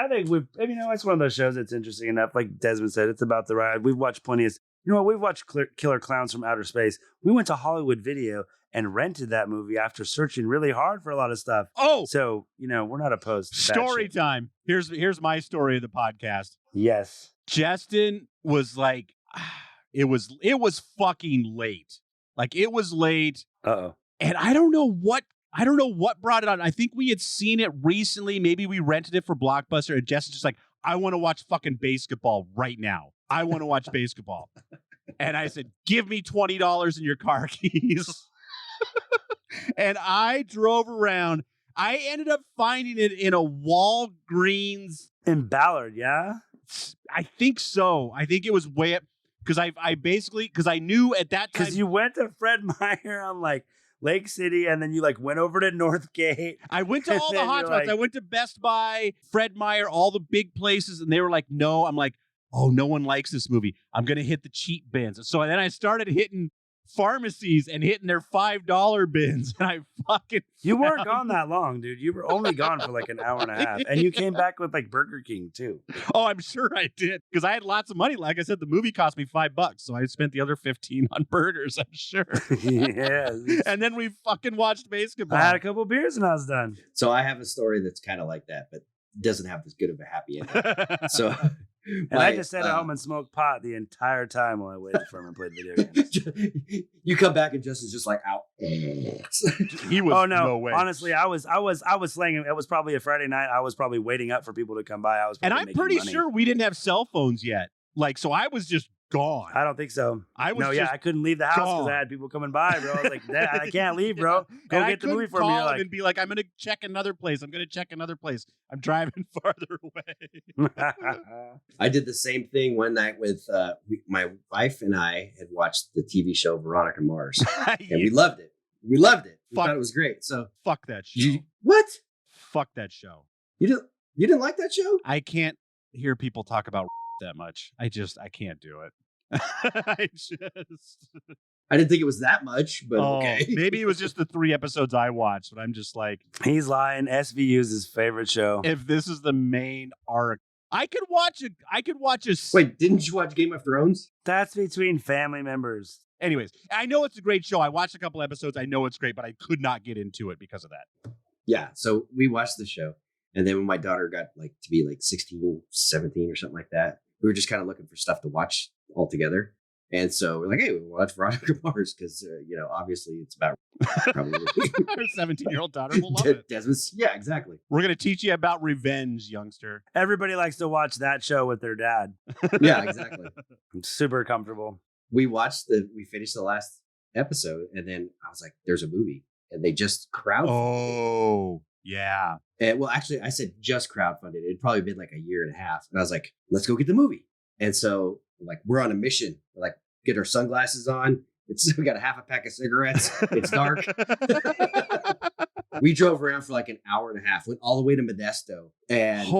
think it's one of those shows that's interesting enough. Like Desmond said, it's about the ride. We've watched plenty of, we've watched Killer Clowns from Outer Space. We went to Hollywood Video and rented that movie after searching really hard for a lot of stuff. Oh, So, we're not opposed to that story shit. time. Here's my story of the podcast. Yes. Justin was like, it was fucking late. Like it was late. Uh-oh. And I don't know what brought it on. I think we had seen it recently. Maybe we rented it for Blockbuster. And Justin's just like, I want to watch fucking basketball right now. I want to watch basketball. And I said, give me $20 in your car keys. And I drove around. I ended up finding it in a Walgreens. In Ballard, yeah? I think so. I think it was way up. Because I knew at that time. Because you went to Fred Meyer on like Lake City, and then you like went over to Northgate. I went to all the And then hot you're spots. like- I went to Best Buy, Fred Meyer, all the big places, and they were like, no. I'm like, oh, no one likes this movie. I'm going to hit the cheap bins. So then I started hitting pharmacies and hitting their $5 bins. And I fucking You weren't gone that long, dude. You were only gone for like an hour and a half. And you came back with like Burger King too. Oh, I'm sure I did. Because I had lots of money. Like I said, the movie cost me $5. So I spent the other 15 on burgers, I'm sure. Yeah. And then we fucking watched basketball. I had a couple beers and I was done. So I have a story that's kind of like that, but doesn't have as good of a happy ending. So, And I just sat at home and smoked pot the entire time while I waited for him and played video games. you come back and Justin's just like out. He was Oh no! way. Honestly, I was slaying him. It was probably a Friday night. I was probably waiting up for people to come by. I was, And probably I'm making pretty money. sure we didn't have cell phones yet. Like, so I was just gone. I don't think so. I was Yeah, just I couldn't leave the house because gone. I had people coming by, bro. I was like, "Dad, I can't leave, bro. Go And I get the movie couldn't for me." call You're him like, and be like, I'm going to check another place. I'm driving farther away. I did the same thing one night with my wife and I had watched the TV show Veronica Mars, and we loved it. We thought it was great. So Fuck that show. what? Fuck that show. You didn't like that show? I can't hear people talk about that much. I can't do it. I didn't think it was that much, but okay. Maybe it was just the 3 episodes I watched, but I'm just like, He's lying. SVU's his favorite show. if this is the main arc, I could watch a Wait, didn't you watch Game of Thrones? That's between family members. Anyways, I know it's a great show. I watched a couple episodes. I know it's great, but I could not get into it because of that. Yeah. So we watched the show. And then when my daughter got to be 16, 17 or something like that, we were just kind of looking for stuff to watch all together. And so we're like, hey, we'll watch Veronica Mars because, obviously it's about probably Our 17-year-old daughter will love it. Desmond's. Yeah, exactly. We're going to teach you about revenge, youngster. Everybody likes to watch that show with their dad. Yeah, exactly. I'm super comfortable. We finished the last episode and then I was like, there's a movie and they just crowdfunded. Oh, yeah. And, well, actually, I said just crowdfunded. It'd probably been like a year and a half. And I was like, let's go get the movie. And so we're on a mission. We're get our sunglasses on. We got a half a pack of cigarettes. It's dark. We drove around for like an hour and a half, went all the way to Modesto, and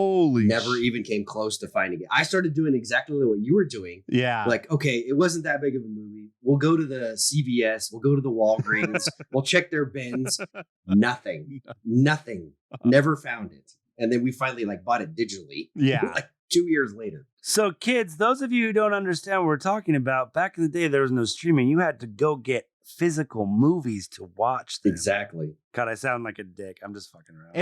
never even came close to finding it. I started doing exactly what you were doing. Yeah. Like, okay, it wasn't that big of a movie. We'll go to the CVS. We'll go to the Walgreens. We'll check their bins. Nothing. Never found it. And then we finally like bought it digitally. Yeah. Like 2 years later. So kids, those of you who don't understand what we're talking about, back in the day, there was no streaming. You had to go get physical movies to watch them. Exactly. God, I sound like a dick. I'm just fucking around.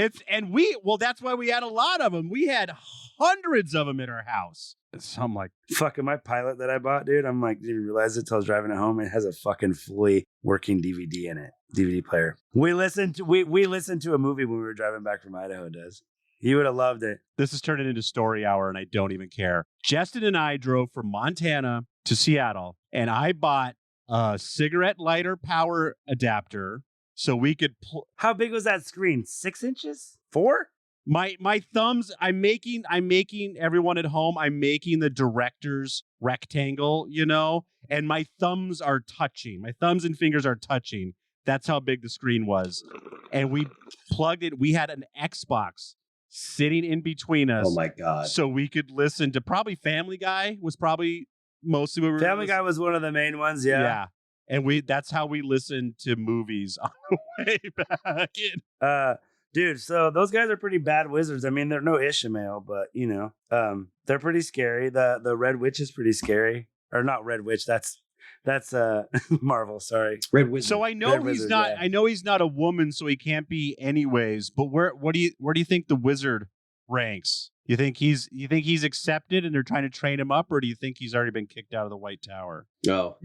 That's why we had a lot of them. We had hundreds of them in our house. So I'm like, fucking my Pilot that I bought, dude. I'm like, didn't realize it till I was driving it home. It has a fucking fully working DVD in it, DVD player. We listened to a movie when we were driving back from Idaho. Does you would have loved it? this is turning into story hour, and I don't even care. Justin and I drove from Montana to Seattle, and I bought a cigarette lighter power adapter so we could. How big was that screen? 6 inches? 4? My thumbs, I'm making everyone at home, I'm making the director's rectangle, and my thumbs are touching. My thumbs and fingers are touching. That's how big the screen was. And we plugged it. We had an Xbox sitting in between us. Oh my God. So we could listen to probably Family Guy was probably mostly what we were Family Guy was one of the main ones. Yeah. And that's how we listened to movies on the way back in. Dude, so those guys are pretty bad wizards. I mean, they're no Ishmael, but they're pretty scary. The Red Witch is pretty scary. Or not Red Witch, that's Marvel, sorry. Red Wizard. So I know I know he's not a woman, so he can't be anyways, but where do you think the wizard ranks? You think he's accepted and they're trying to train him up, or do you think he's already been kicked out of the White Tower? Oh.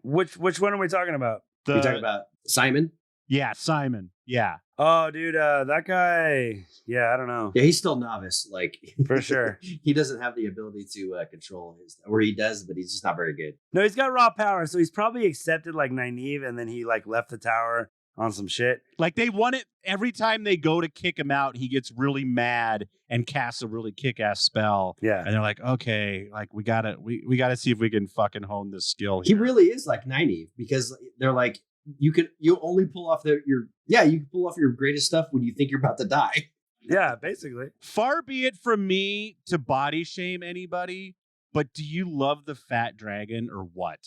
Which one are we talking about? You're talking about Simon? Yeah, Simon. Yeah. Oh, dude, that guy. Yeah, I don't know. Yeah, he's still novice, like For sure. He doesn't have the ability to control his, or he does, but he's just not very good. No, he's got raw power, so he's probably accepted like Nynaeve, and then he like left the tower on some shit. Like they want it every time they go to kick him out, he gets really mad and casts a really kick-ass spell. Yeah. And they're like, okay, like we gotta see if we can fucking hone this skill He here. really is like Nynaeve, because they're like, you only pull off you can pull off your greatest stuff when you think you're about to die. Yeah, basically. Far be it from me to body shame anybody, but do you love the fat dragon or what?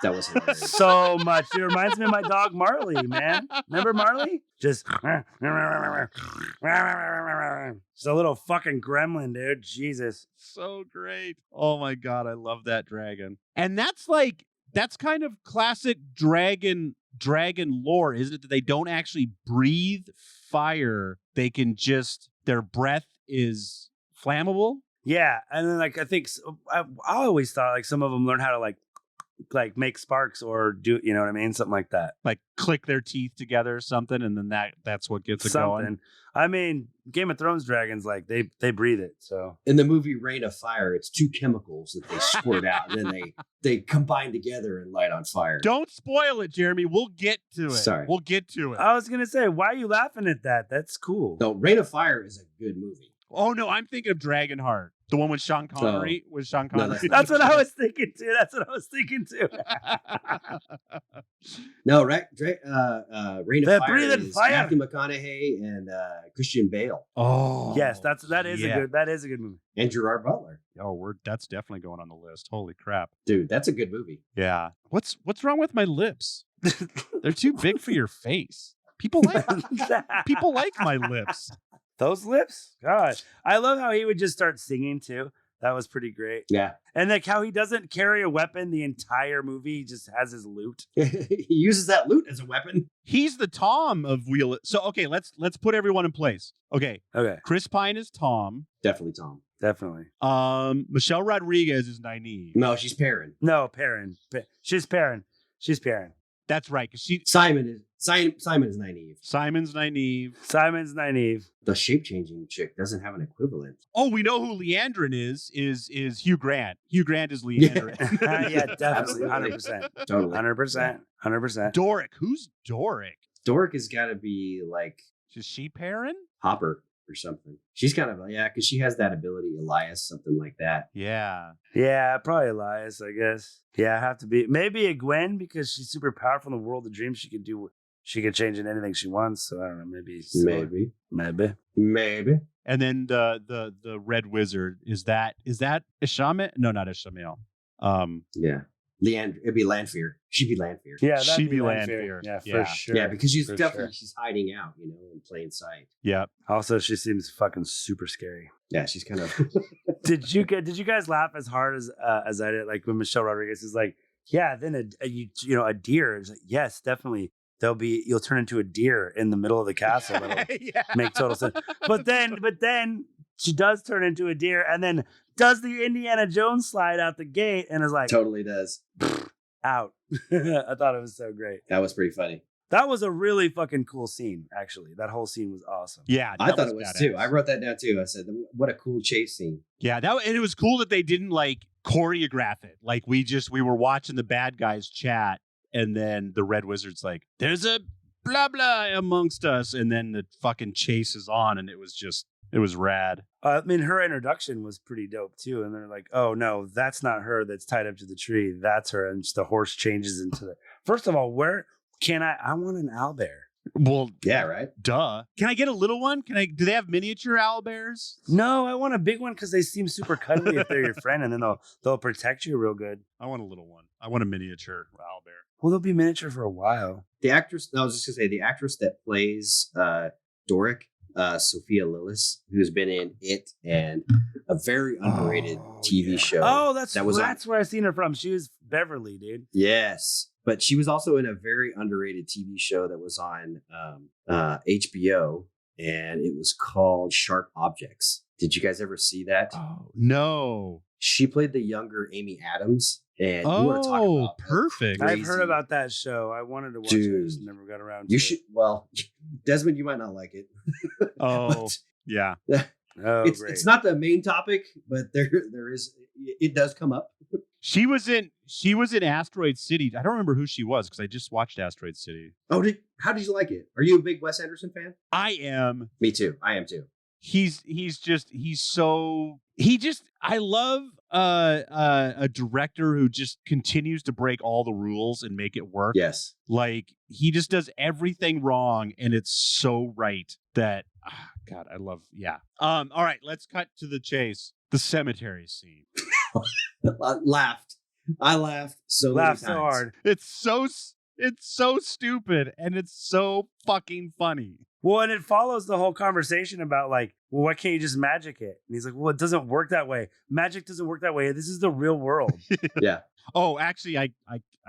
That was hilarious. So much. It reminds me of my dog Marley, man. Remember Marley? Just a little fucking gremlin, dude. Jesus. So great. Oh my God, I love that dragon. And that's kind of classic dragon lore, isn't it? That they don't actually breathe fire. They can their breath is flammable. Yeah, and then like I think I always thought like some of them learn how to like make sparks or do, you know what I mean, something like that. Like click their teeth together or something, and then that's what gets it going. I mean, Game of Thrones dragons, like they breathe it. So in the movie Reign of Fire, it's 2 chemicals that they squirt out, and then they combine together and light on fire. Don't spoil it, Jeremy. We'll get to it. Sorry. We'll get to it. I was gonna say, why are you laughing at that? That's cool. No, Reign of Fire is a good movie. Oh no, I'm thinking of Dragonheart, the one with Sean Connery. No, that's what I was thinking too. No, Reign of Fire is fire. Matthew McConaughey and Christian Bale. Oh yes, that is a good movie. And Gerard Butler. Oh, that's definitely going on the list. Holy crap, dude, that's a good movie. Yeah. What's wrong with my lips? They're too big for your face. People like my lips. Those lips? God. I love how he would just start singing too. That was pretty great. Yeah. And like how he doesn't carry a weapon the entire movie. He just has his loot. He uses that loot as a weapon. He's the Tom of Wheel. So, okay, let's put everyone in place. Okay. Chris Pine is Tom. Definitely Tom. Definitely. Michelle Rodriguez is Nynaeve. No, she's Perrin. No, Perrin. She's Perrin. That's right. Simon is Nynaeve. Simon's Nynaeve. The shape-changing chick doesn't have an equivalent. Oh, we know who Leandrin is Hugh Grant. Hugh Grant is Leandrin. Yeah, definitely. 100%. Totally. 100%. Doric. Who's Doric? Doric has got to be like... Is she Perrin? Hopper or something. She's kind of, because she has that ability, Elias, something like that. Yeah. Yeah, probably Elias, I guess. Yeah, have to be. Maybe a Gwen, because she's super powerful in the world of dreams. She she could change into anything she wants. So I don't know, maybe. And then the red wizard, is that Ishamael? No, not Ishamael. Yeah. It'd be Lanfear. She'd be Lanfear. Yeah, she'd be Lanfear. Lanfear. Yeah, for sure. Yeah, because she's For definitely sure. she's hiding out, in plain sight. Yeah. Also, she seems fucking super scary. Yeah, she's kind of. Did you guys laugh as hard as I did? Like when Michelle Rodriguez is like, yeah, then a deer. It's like, yes, definitely. You'll turn into a deer in the middle of the castle. That'll make total sense. But then she does turn into a deer and then does the Indiana Jones slide out the gate and is like, totally does. Out. I thought it was so great. That was pretty funny. That was a really fucking cool scene, actually. That whole scene was awesome. Yeah, I thought it was badass. too. I wrote that down too. I said, what a cool chase scene. Yeah, and it was cool that they didn't like choreograph it. Like we were watching the bad guys chat, and then the Red Wizard's like, "There's a blah blah amongst us," and then the fucking chase is on, and it was rad. I mean, her introduction was pretty dope too. And they're like, "Oh no, that's not her. That's tied up to the tree. That's her." And just the horse changes into the. First of all, where can I want an owlbear. Well, yeah, right. Duh. Can I get a little one? Do they have miniature owlbears? No, I want a big one because they seem super cuddly if they're your friend, and then they'll protect you real good. I want a little one. I want a miniature owlbear. Well, they'll be miniature for a while. The actress, I was just gonna say, the actress that plays Doric, Sophia Lillis, who's been in It and a very underrated TV show. Oh, that's where I've seen her from. She was Beverly, dude. Yes. But she was also in a very underrated TV show that was on HBO, and it was called Sharp Objects. Did you guys ever see that? Oh, no. She played the younger Amy Adams. And you want to talk about perfect. I've heard about that show. I wanted to watch it. I just never got around to it. You should. Well, Desmond, you might not like it. Oh, yeah. It's not the main topic, but there is. It does come up. She was in Asteroid City. I don't remember who she was because I just watched Asteroid City. Oh, how did you like it? Are you a big Wes Anderson fan? I am. Me too. I am too. I love a director who just continues to break all the rules and make it work. Yes. Like he just does everything wrong and it's so right that God, I love. Yeah. All right, let's cut to the chase. The cemetery scene. I laughed so hard. It's so stupid and it's so fucking funny. Well, and it follows the whole conversation about like, well, why can't you just magic it? And he's like, well, it doesn't work that way. Magic doesn't work that way. This is the real world. Yeah. Oh, actually, I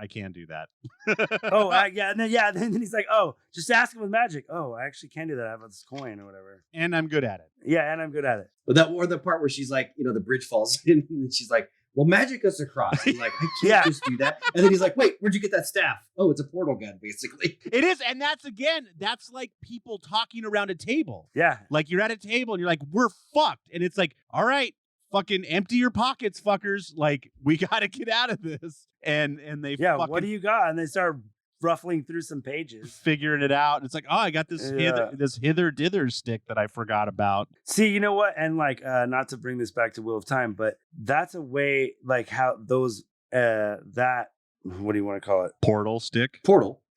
can do that. And then he's like, oh, just ask him with magic. Oh, I actually can do that. I have this coin or whatever. And I'm good at it. Yeah, and I'm good at it. But or the part where she's like, the bridge falls in and she's like, well, magic us across. He's like, I can't just do that. And then he's like, wait, where'd you get that staff? Oh, it's a portal gun, basically. It is. And that's like people talking around a table. Yeah. Like you're at a table and you're like, we're fucked. And it's like, all right, fucking empty your pockets, fuckers. Like, we got to get out of this. And they what do you got? And they start ruffling through some pages, figuring it out. And it's like, oh, I got this hither dither stick that I forgot about. See, you know what? And like, not to bring this back to Wheel of Time, but that's a way like how those what do you want to call it? Portal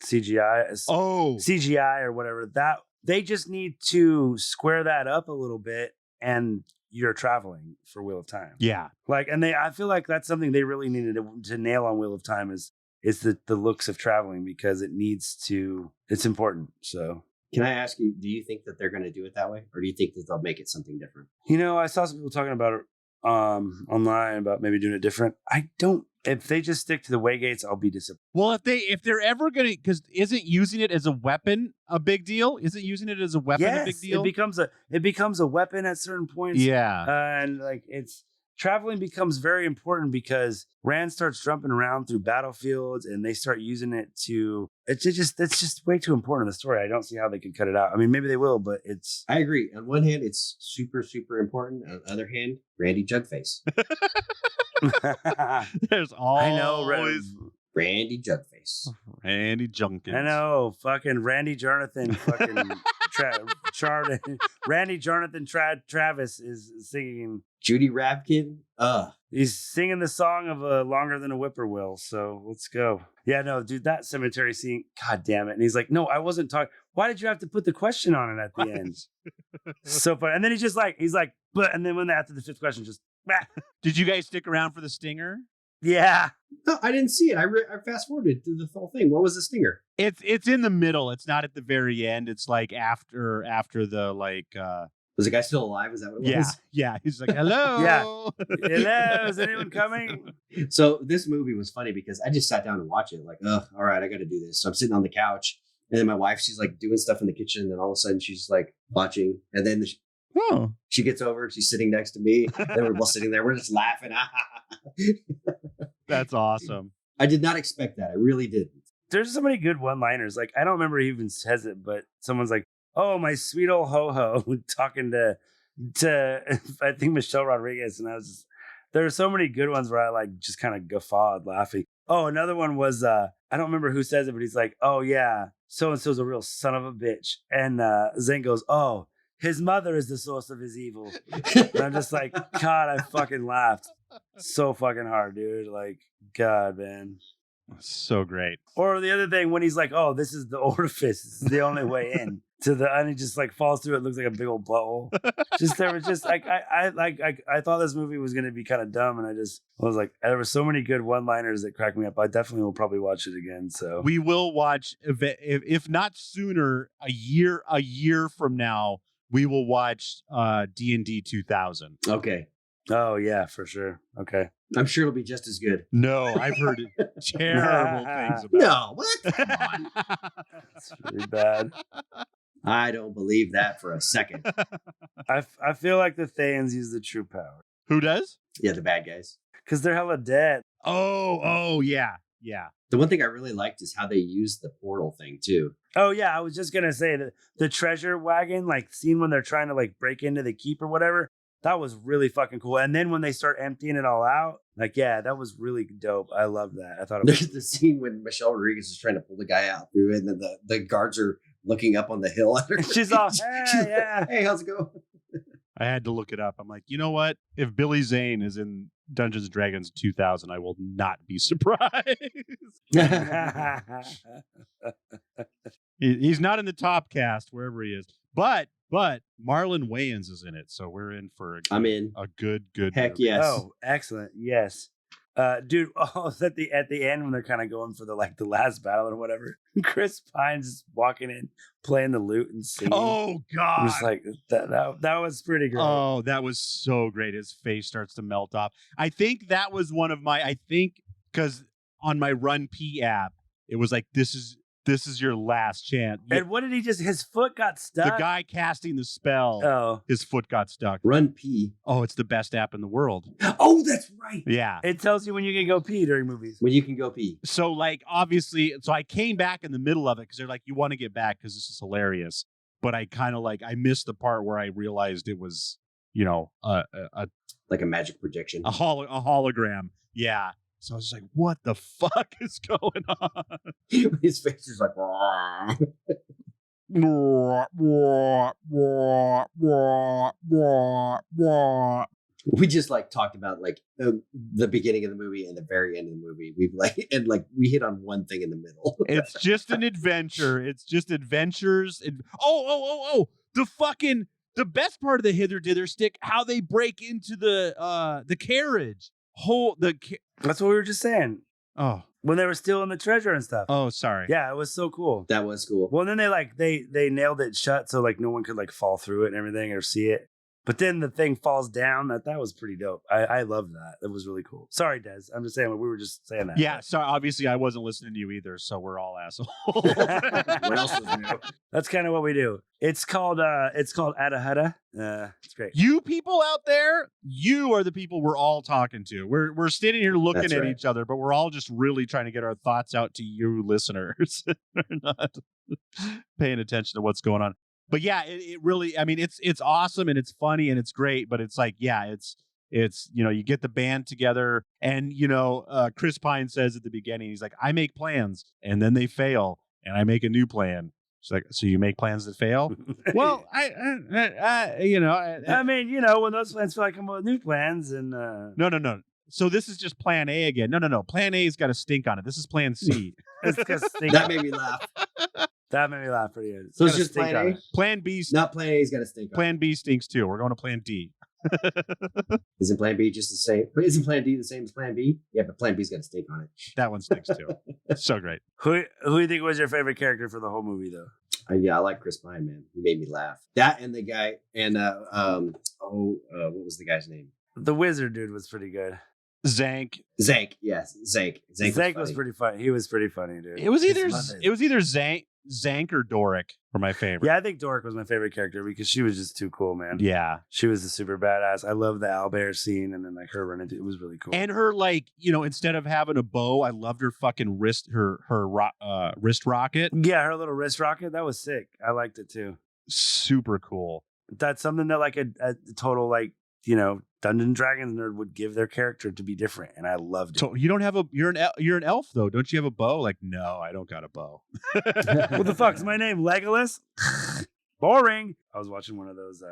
CGI. CGI or whatever. That they just need to square that up a little bit, and you're traveling for Wheel of Time. Yeah. Like, and I feel like that's something they really needed to nail on Wheel of Time is the looks of traveling, because it's important. So can I ask you, do you think that they're going to do it that way? Or do you think that they'll make it something different? I saw some people talking about it online about maybe doing it different. If they just stick to the Waygates, I'll be disappointed. Well, if they're ever going to, because isn't using it as a weapon a big deal? Isn't using it as a weapon a big deal? It becomes a weapon at certain points. Yeah. And like traveling becomes very important because Rand starts jumping around through battlefields and they start using it it's just way too important in the story. I don't see how they could cut it out. I mean, maybe they will, but I agree. On one hand, it's super, super important. On the other hand, Randy Jugface. There's always Randy Jugface. Randy Junkins. I know, fucking Randy Jonathan fucking Randy Jonathan Travis is singing. Judy Rapkin. He's singing the song of Longer Than a Whippoorwill. So let's go. Yeah, no, dude, that cemetery scene. God damn it. And he's like, no, I wasn't talking. Why did you have to put the question on it at the end? So funny. And then he's like, but, and then when after the fifth question, just, bah. Did you guys stick around for the stinger? Yeah. No, I didn't see it. I fast forwarded through the whole thing. What was the stinger? It's in the middle. It's not at the very end. It's like after the like. Was the guy still alive? Is that what it was? Yeah. He's like, hello. Yeah. Hello, is anyone coming? So this movie was funny because I just sat down and watched it. Like, all right, I got to do this. So I'm sitting on the couch, and then my wife, she's like doing stuff in the kitchen, and all of a sudden she's like watching, and then she gets over, she's sitting next to me, and we're both sitting there, we're just laughing. That's awesome. I did not expect that. I really didn't. There's so many good one-liners. Like, I don't remember who even says it, but someone's like, oh, my sweet old ho-ho, talking to I think Michelle Rodriguez. And there are so many good ones where I like just kind of guffawed laughing. Oh, another one was, I don't remember who says it, but he's like, oh yeah, so-and-so's a real son of a bitch. And Zen goes, oh, his mother is the source of his evil. And I'm just like, God, I fucking laughed so fucking hard, dude. Like, God, man. So great. Or the other thing when he's like, oh, this is the orifice. This is the only way in. And he just like falls through it. Looks like a big old butthole. There was just like, I thought this movie was going to be kind of dumb. And I was like, there were so many good one-liners that cracked me up. I definitely will probably watch it again. So we will watch, if not sooner, a year from now, we will watch D&D 2000. Okay. Oh yeah, for sure. Okay. I'm sure it'll be just as good. No, I've heard terrible things about it. No, what? Come on. It's really bad. I don't believe that for a second. I feel like the Thans use the true power. Who does? Yeah, the bad guys. Because they're hella dead. Oh, yeah. The one thing I really liked is how they used the portal thing too. Oh yeah, I was just gonna say that the treasure wagon, like scene when they're trying to like break into the keep or whatever. That was really fucking cool. And then when they start emptying it all out, like, yeah, that was really dope. I love that. I thought it was There's the scene when Michelle Rodriguez is trying to pull the guy out through it, and then the guards are looking up on the hill at her. She's all, yeah. Hey, how's it going? I had to look it up. I'm like, you know what? If Billy Zane is in Dungeons & Dragons 2000, I will not be surprised. He's not in the top cast, wherever he is. But Marlon Wayans is in it, so we're in for I'm in. A good Heck movie. yes. Oh, excellent. Yes. Dude, at the end when they're kind of going for the last battle or whatever, Chris Pine's just walking in, playing the lute and singing. Oh God. I'm just like that was pretty great. Oh, that was so great. His face starts to melt off. I think that was one of my because on my Run P app, it was like this is your last chance. And what did he his foot got stuck? The guy casting the spell, his foot got stuck. Run P. Oh, it's the best app in the world. Oh, that's right. Yeah. It tells you when you can go pee during movies. When you can go pee. So like, obviously, I came back in the middle of it because they're like, you want to get back because this is hilarious. But I kind of I missed the part where I realized it was, like a magic projection. A hologram. Yeah. So I was just like, what the fuck is going on? His face is like, we just talked about the beginning of the movie and the very end of the movie. We hit on one thing in the middle. It's just an adventure. It's just adventures. The best part of the hither dither stick, how they break into the carriage. That's what we were just saying. Oh, when they were stealing the treasure and stuff. Oh, sorry. Yeah, it was so cool. That was cool. Well, then they nailed it shut so no one could fall through it and everything or see it. But then the thing falls down. That was pretty dope. I loved that. That was really cool. Sorry, Des. I'm just saying we were just saying that. Yeah. So obviously I wasn't listening to you either. So we're all assholes. What else was new? That's kind of what we do. It's called Adahada. It's great. You people out there, you are the people we're all talking to. We're standing here looking at each other, but we're all just really trying to get our thoughts out to you listeners. We're not paying attention to what's going on. But yeah, it really, it's awesome and it's funny and it's great, but it's it's you get the band together and, Chris Pine says at the beginning, he's like, I make plans and then they fail and I make a new plan. She's like, so you make plans that fail? Well, I mean, when those plans feel like come up with new plans and No. So this is just plan A again. No. Plan A's got a stink on it. This is plan C. That made me laugh. That made me laugh pretty good. So it's just plan A? Plan B. Not plan A's got a stink on it. Plan B stinks too. We're going to plan D. Isn't plan B just the same? But isn't plan D the same as plan B? Yeah, but plan B's got a stink on it. That one stinks too. So great. Who do you think was your favorite character for the whole movie, though? I like Chris Pine, man. He made me laugh. That and the guy, and what was the guy's name? The wizard dude was pretty good. Zank, yes, Zank. Zank was pretty funny. He was pretty funny, dude. It was either Zank or Doric were my favorite. Yeah, I think Doric was my favorite character because she was just too cool, man. Yeah, she was a super badass. I love the owlbear scene, and then like her running. It was really cool. And her instead of having a bow, I loved her fucking wrist wrist rocket. Yeah, her little wrist rocket. That was sick. I liked it too. Super cool. That's something that like a total Dungeons & Dragons nerd would give their character to be different, and I loved it. You don't have you're an elf though, don't you have a bow? Like, no, I don't got a bow. What the fuck's my name? Legolas? Boring. I was watching one of those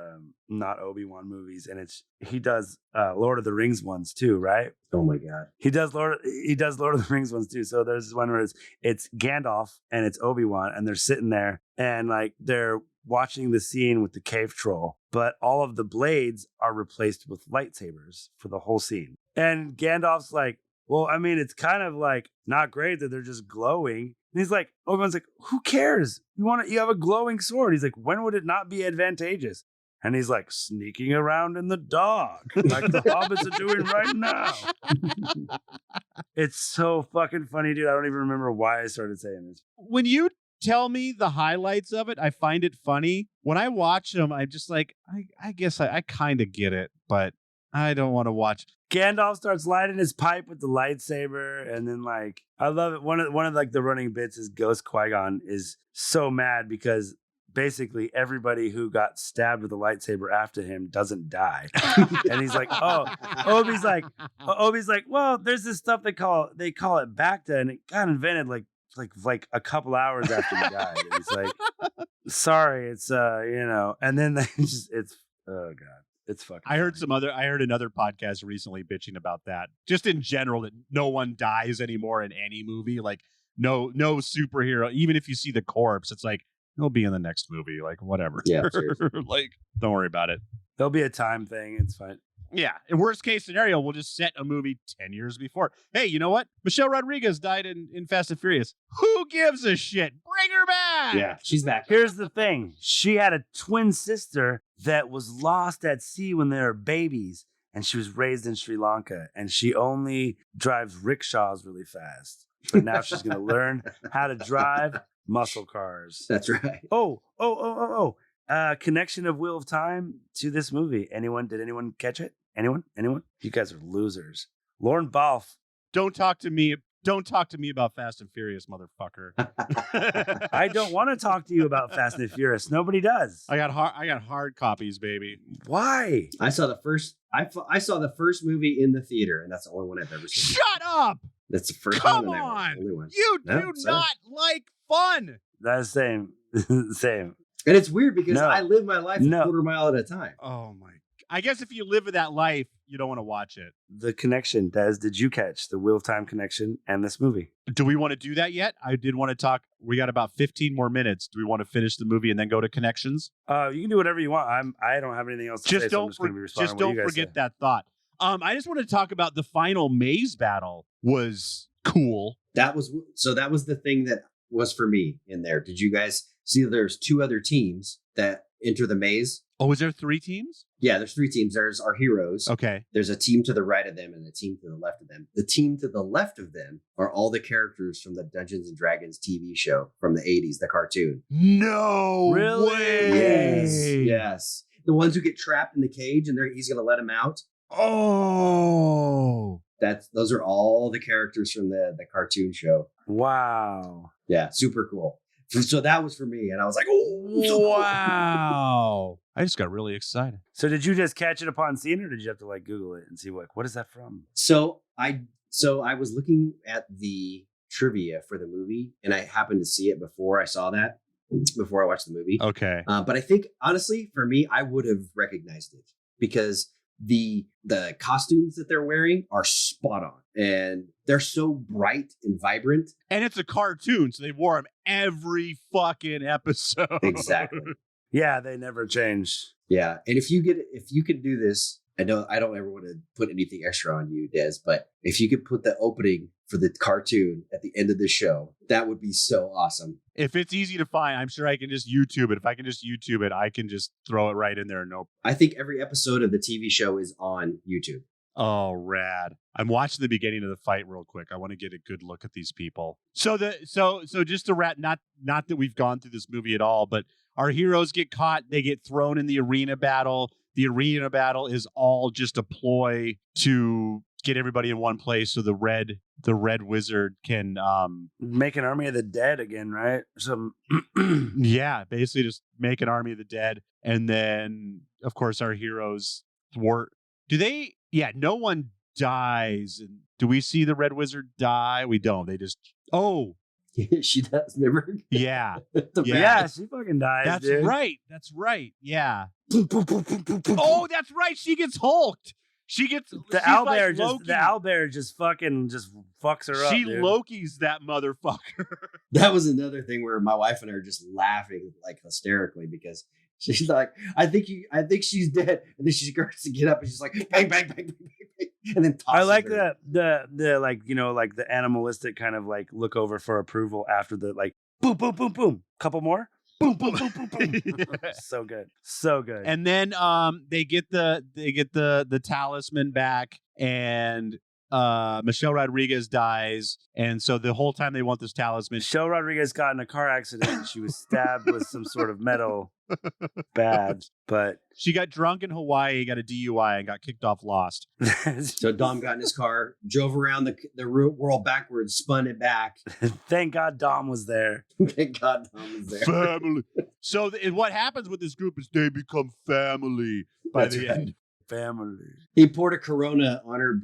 not Obi-Wan movies, and he does Lord of the Rings ones too, right? Oh my god. He does Lord of the Rings ones too. So there's one where it's Gandalf and it's Obi-Wan, and they're sitting there and like they're watching the scene with the cave troll, but all of the blades are replaced with lightsabers for the whole scene. And Gandalf's like, well, I mean, it's kind of like not great that they're just glowing. And he's like, Obi-Wan's like, who cares? You have a glowing sword. He's like, when would it not be advantageous? And he's like, sneaking around in the dark, like the hobbits are doing right now. It's so fucking funny, dude. I don't even remember why I started saying this. When you tell me the highlights of it, I find it funny. When I watch them, I'm just like, I guess I kind of get it, but I don't want to watch. Gandalf starts lighting his pipe with the lightsaber, and then like I love it. One of like the running bits is Ghost Qui-Gon is so mad because basically everybody who got stabbed with a lightsaber after him doesn't die, and he's like, Obi's like, well, there's this stuff they call it Bacta, and it got invented like a couple hours after he died. And he's like, sorry, it's and then it's oh god, it's fucking. I heard another podcast recently bitching about that. Just in general, that no one dies anymore in any movie. Like no superhero, even if you see the corpse, it's like he'll be in the next movie. Like whatever. Yeah, like don't worry about it. There'll be a time thing. It's fine. Yeah. In worst case scenario, we'll just set a movie 10 years before. Hey, you know what? Michelle Rodriguez died in Fast and Furious. Who gives a shit? Bring her back. Yeah, she's back. Here's the thing. She had a twin sister that was lost at sea when they were babies, and she was raised in Sri Lanka, and she only drives rickshaws really fast. But now she's going to learn how to drive muscle cars. That's right. Oh. Connection of Wheel of Time to this movie. Did anyone catch it? Anyone? You guys are losers. Lauren Balfe. Don't talk to me about Fast and Furious, motherfucker. I don't want to talk to you about Fast and Furious. Nobody does. I got hard copies, baby. Why? I saw the first movie in the theater, and that's the only one I've ever seen. Shut up! That's the first Come one. on! Only one. You do not like fun. That's the same. And it's weird because I live my life a quarter mile at a time. Oh my! I guess if you live that life, you don't want to watch it. The connection, Des, did you catch the Wheel of Time connection and this movie? Do we want to do that yet? I did want to talk. We got about 15 more minutes. Do we want to finish the movie and then go to connections? You can do whatever you want. I don't have anything else to say. Just don't forget that thought. I just want to talk about the final maze battle. Was cool. That was the thing that was for me in there. Did you guys see there's two other teams that enter the maze? Oh, is there 3 teams? Yeah, there's 3 teams. There's our heroes. Okay. There's a team to the right of them and a team to the left of them. The team to the left of them are all the characters from the Dungeons and Dragons TV show from the 80s, the cartoon. No way. Yes. The ones who get trapped in the cage and he's going to let them out. Oh. Those are all the characters from the cartoon show. Wow. Yeah, super cool. So that was for me, and I was like, "Oh, so wow!" I just got really excited. So did you just catch it upon seeing it, or did you have to like Google it and see what is that from? So I was looking at the trivia for the movie, and I happened to see it before I saw that. before I watched the movie. Okay. But I think, honestly, for me, I would have recognized it because the costumes that they're wearing are spot on. And they're so bright and vibrant. And it's a cartoon, so they wore them every fucking episode. Exactly. Yeah, they never change. Yeah. And if you could do this, I don't ever want to put anything extra on you, Des, but if you could put the opening for the cartoon at the end of the show, that would be so awesome. If it's easy to find, I'm sure I can just YouTube it. If I can just YouTube it, I can just throw it right in there. Nope. I think every episode of the TV show is on YouTube. Oh, rad. I'm watching the beginning of the fight real quick. I want to get a good look at these people. So just to wrap, not that we've gone through this movie at all, but our heroes get caught. They get thrown in the arena battle. The arena battle is all just a ploy to get everybody in one place so the red wizard can make an army of the dead again, right? Yeah, basically just make an army of the dead. And then of course our heroes thwart. No one dies. And do we see the red wizard die? We don't. They just She does, remember? Yeah. Yeah, she fucking dies. That's dude. right. That's right. Yeah. Oh, that's right. She gets hulked. She gets the owlbear just fucking fucks her up. She dude. Loki's that motherfucker. That was another thing where my wife and I are just laughing like hysterically because she's like, I think she's dead, and then she starts to get up and she's like, bang, bang, bang, bang, bang, and then tosses I like her. the like like the animalistic kind of like look over for approval after the like boom, boom, boom, boom, couple more. Boom, boom, boom, boom, boom. So good. So good. And then they get the talisman back, and Michelle Rodriguez dies, and so the whole time they want this talisman. Michelle Rodriguez got in a car accident. She was stabbed with some sort of metal. Bad, but she got drunk in Hawaii, got a DUI, and got kicked off Lost. So Dom got in his car, drove around the world backwards, spun it back. Thank God Dom was there. Thank God Dom was there. Family. So what happens with this group is they become family by That's the right. end. Family. He poured a Corona on her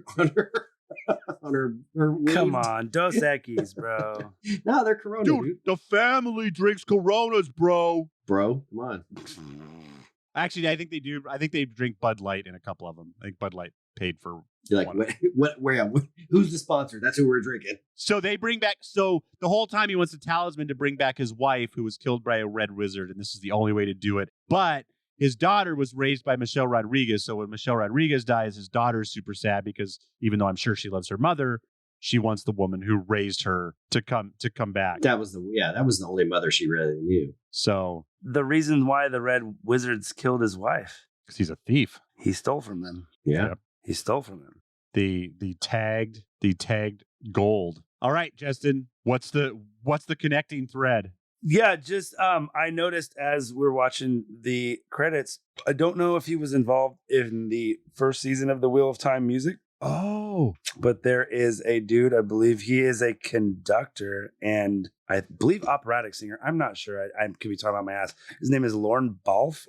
wound. Come on, Dos Equis, bro. No, they're Corona, dude. The family drinks Coronas, bro. Bro, come on. Actually, I think they do. I think they drink Bud Light in a couple of them. I think Bud Light paid for. You're like, who's the sponsor? That's who we're drinking. So they bring back. So the whole time he wants the talisman to bring back his wife, who was killed by a red wizard, and this is the only way to do it. But his daughter was raised by Michelle Rodriguez. So when Michelle Rodriguez dies, his daughter's super sad because even though I'm sure she loves her mother, she wants the woman who raised her to come back. That was the only mother she really knew. So The reason why the red wizards killed his wife. because he's a thief. He stole from them. Yeah. Yep. He stole from them. The tagged gold. All right, Justin, what's the connecting thread? Yeah, just I noticed as we're watching the credits, I don't know if he was involved in the first season of the Wheel of Time music. Oh, But there is a dude, I believe he is a conductor and I believe operatic singer. I'm not sure. I could be talking about my ass. His name is Lorne Balfe.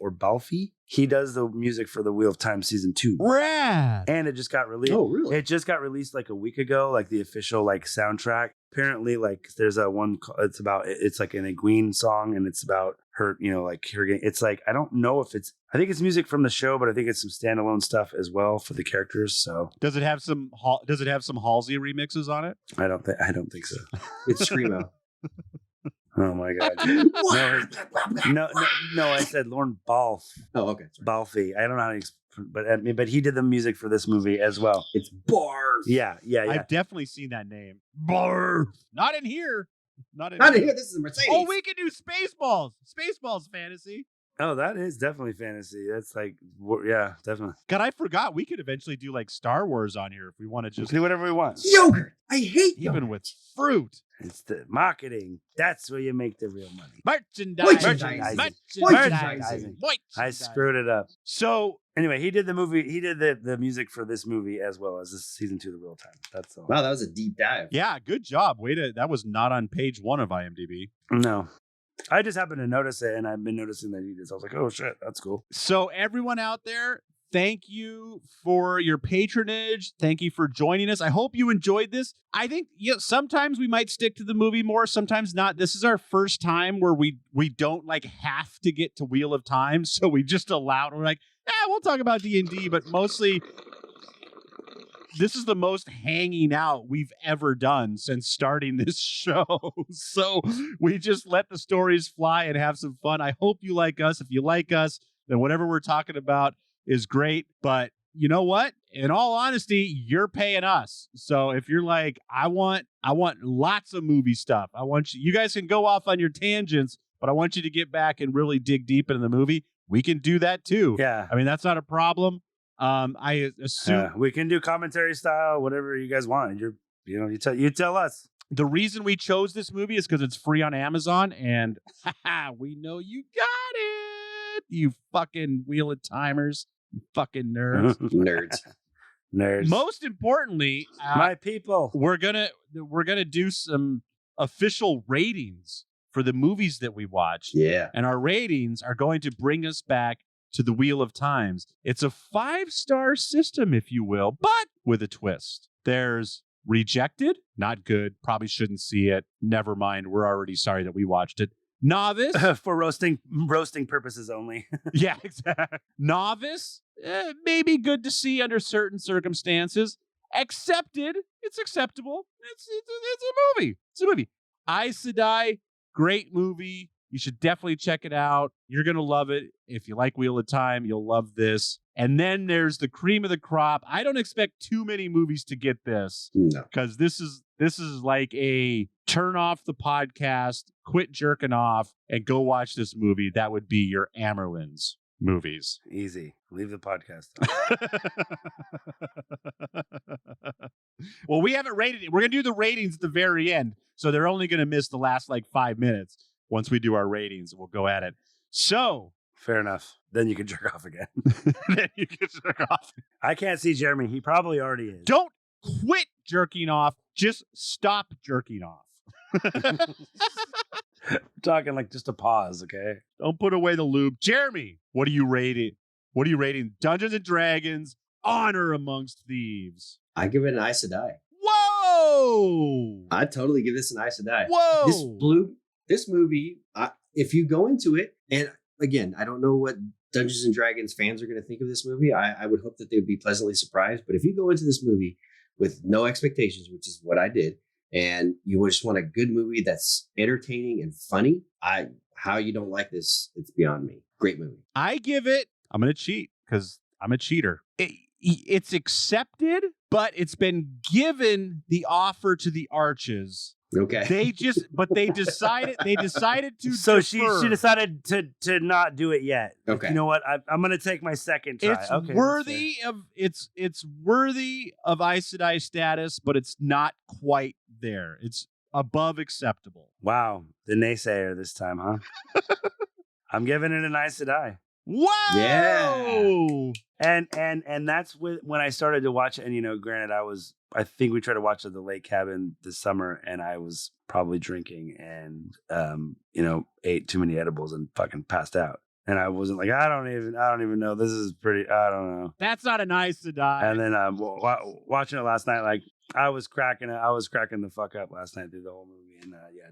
He does the music for the Wheel of Time season 2. rad. And it just got released. Oh, really? It just got released like a week ago, like the official like soundtrack. Apparently, like there's a one. It's like an Egwene song, and it's about her. Like her. It's like I don't know if it's. I think it's music from the show, but I think it's some standalone stuff as well for the characters. So Does it have some Halsey remixes on it? I don't think so. It's Screamo. Oh my god! No! I said Lorne Balfe. Oh, okay. Sorry. Balfe. I don't know how to, but he did the music for this movie as well. It's Bart. Yeah. I've definitely seen that name. Barf. Not in here. Not in Not here. here. This is a Mercedes. Oh, we can do Spaceballs. Spaceballs fantasy. Oh, that is definitely fantasy. That's like, yeah, definitely. God, I forgot we could eventually do like Star Wars on here if we want to just Do whatever we want. Yogurt. I hate even yogurt. with fruit. It's the marketing. That's where you make the real money. Merchandising. Merchandising. I Merchandising. screwed it up. So Anyway, he did the movie. He did the music for this movie as well as this season 2 of the Real Time. That's all. Wow, that was a deep dive. yeah, good job. That was not on page 1 of IMDb. No, I just happened to notice it, and I've been noticing that he did. So I was like, oh shit, that's cool. So everyone out there, thank you for your patronage. Thank you for joining us. I hope you enjoyed this. I think sometimes we might stick to the movie more, sometimes not. This is our first time where we don't like have to get to Wheel of Time, so we just allowed. We're like, we'll talk about D&D, but mostly this is the most hanging out we've ever done since starting this show. So we just let the stories fly and have some fun. I hope you like us. If you like us, then whatever we're talking about is great. But you know what? In all honesty, you're paying us. So if you're like, I want lots of movie stuff. You guys can go off on your tangents, but I want you to get back and really dig deep into the movie. We can do that too. Yeah. I mean, that's not a problem. I assume we can do commentary style, whatever you guys want. You tell us. The reason we chose this movie is because it's free on Amazon, and we know you got it. You fucking Wheel of Timers, you fucking nerds, nerds. Most importantly, my people, we're gonna do some official ratings for the movies that we watched. Yeah, and our ratings are going to bring us back to the Wheel of Times. It's a 5-star system, if you will, but with a twist. There's Rejected, not good, probably shouldn't see it. Never mind, we're already sorry that we watched it. Novice, for roasting purposes only. Yeah, exactly. Novice, maybe good to see under certain circumstances. Accepted, it's acceptable. It's a movie. It's a movie. Aes Sedai, great movie. You should definitely check it out. You're going to love it. If you like Wheel of Time, you'll love this. And then there's the cream of the crop. I don't expect too many movies to get this. No. Because this is like a turn off the podcast, quit jerking off, and go watch this movie. That would be your Amerlin's movies. Easy. Leave the podcast. Well, we haven't rated it. We're going to do the ratings at the very end. So they're only going to miss the last 5 minutes. Once we do our ratings, we'll go at it. So fair enough. Then you can jerk off again. Then you can jerk off. I can't see Jeremy. He probably already is. Don't quit jerking off. Just stop jerking off. Talking like just a pause, okay? Don't put away the lube. Jeremy, what are you rating? What are you rating? Dungeons and Dragons, Honor Amongst Thieves. I give it an Aes Sedai. Whoa! I'd totally give this an Aes Sedai. Whoa! This movie, if you go into it, and again, I don't know what Dungeons and Dragons fans are going to think of this movie. I would hope that they would be pleasantly surprised. But if you go into this movie with no expectations, which is what I did, and you just want a good movie that's entertaining and funny, how you don't like this, it's beyond me. Great movie. I give it, I'm going to cheat because I'm a cheater. It's accepted, but it's been given the offer to the Arches. Okay. They decided to So defer. she decided to not do it yet. Okay. You know what? I'm going to take my second try. It's okay, worthy of it's worthy of Aes Sedai status, but it's not quite there. It's above acceptable. Wow, the naysayer this time, huh? I'm giving it an Aes Sedai. Whoa! Yeah. And that's when I started to watch it. And granted, I think we tried to watch it at the Lake Cabin this summer, and I was probably drinking and ate too many edibles and fucking passed out. And I wasn't like, I don't even know. This is pretty. I don't know. That's not an Aes Sedai. And then watching it last night, like I was cracking the fuck up last night through the whole movie. And yeah,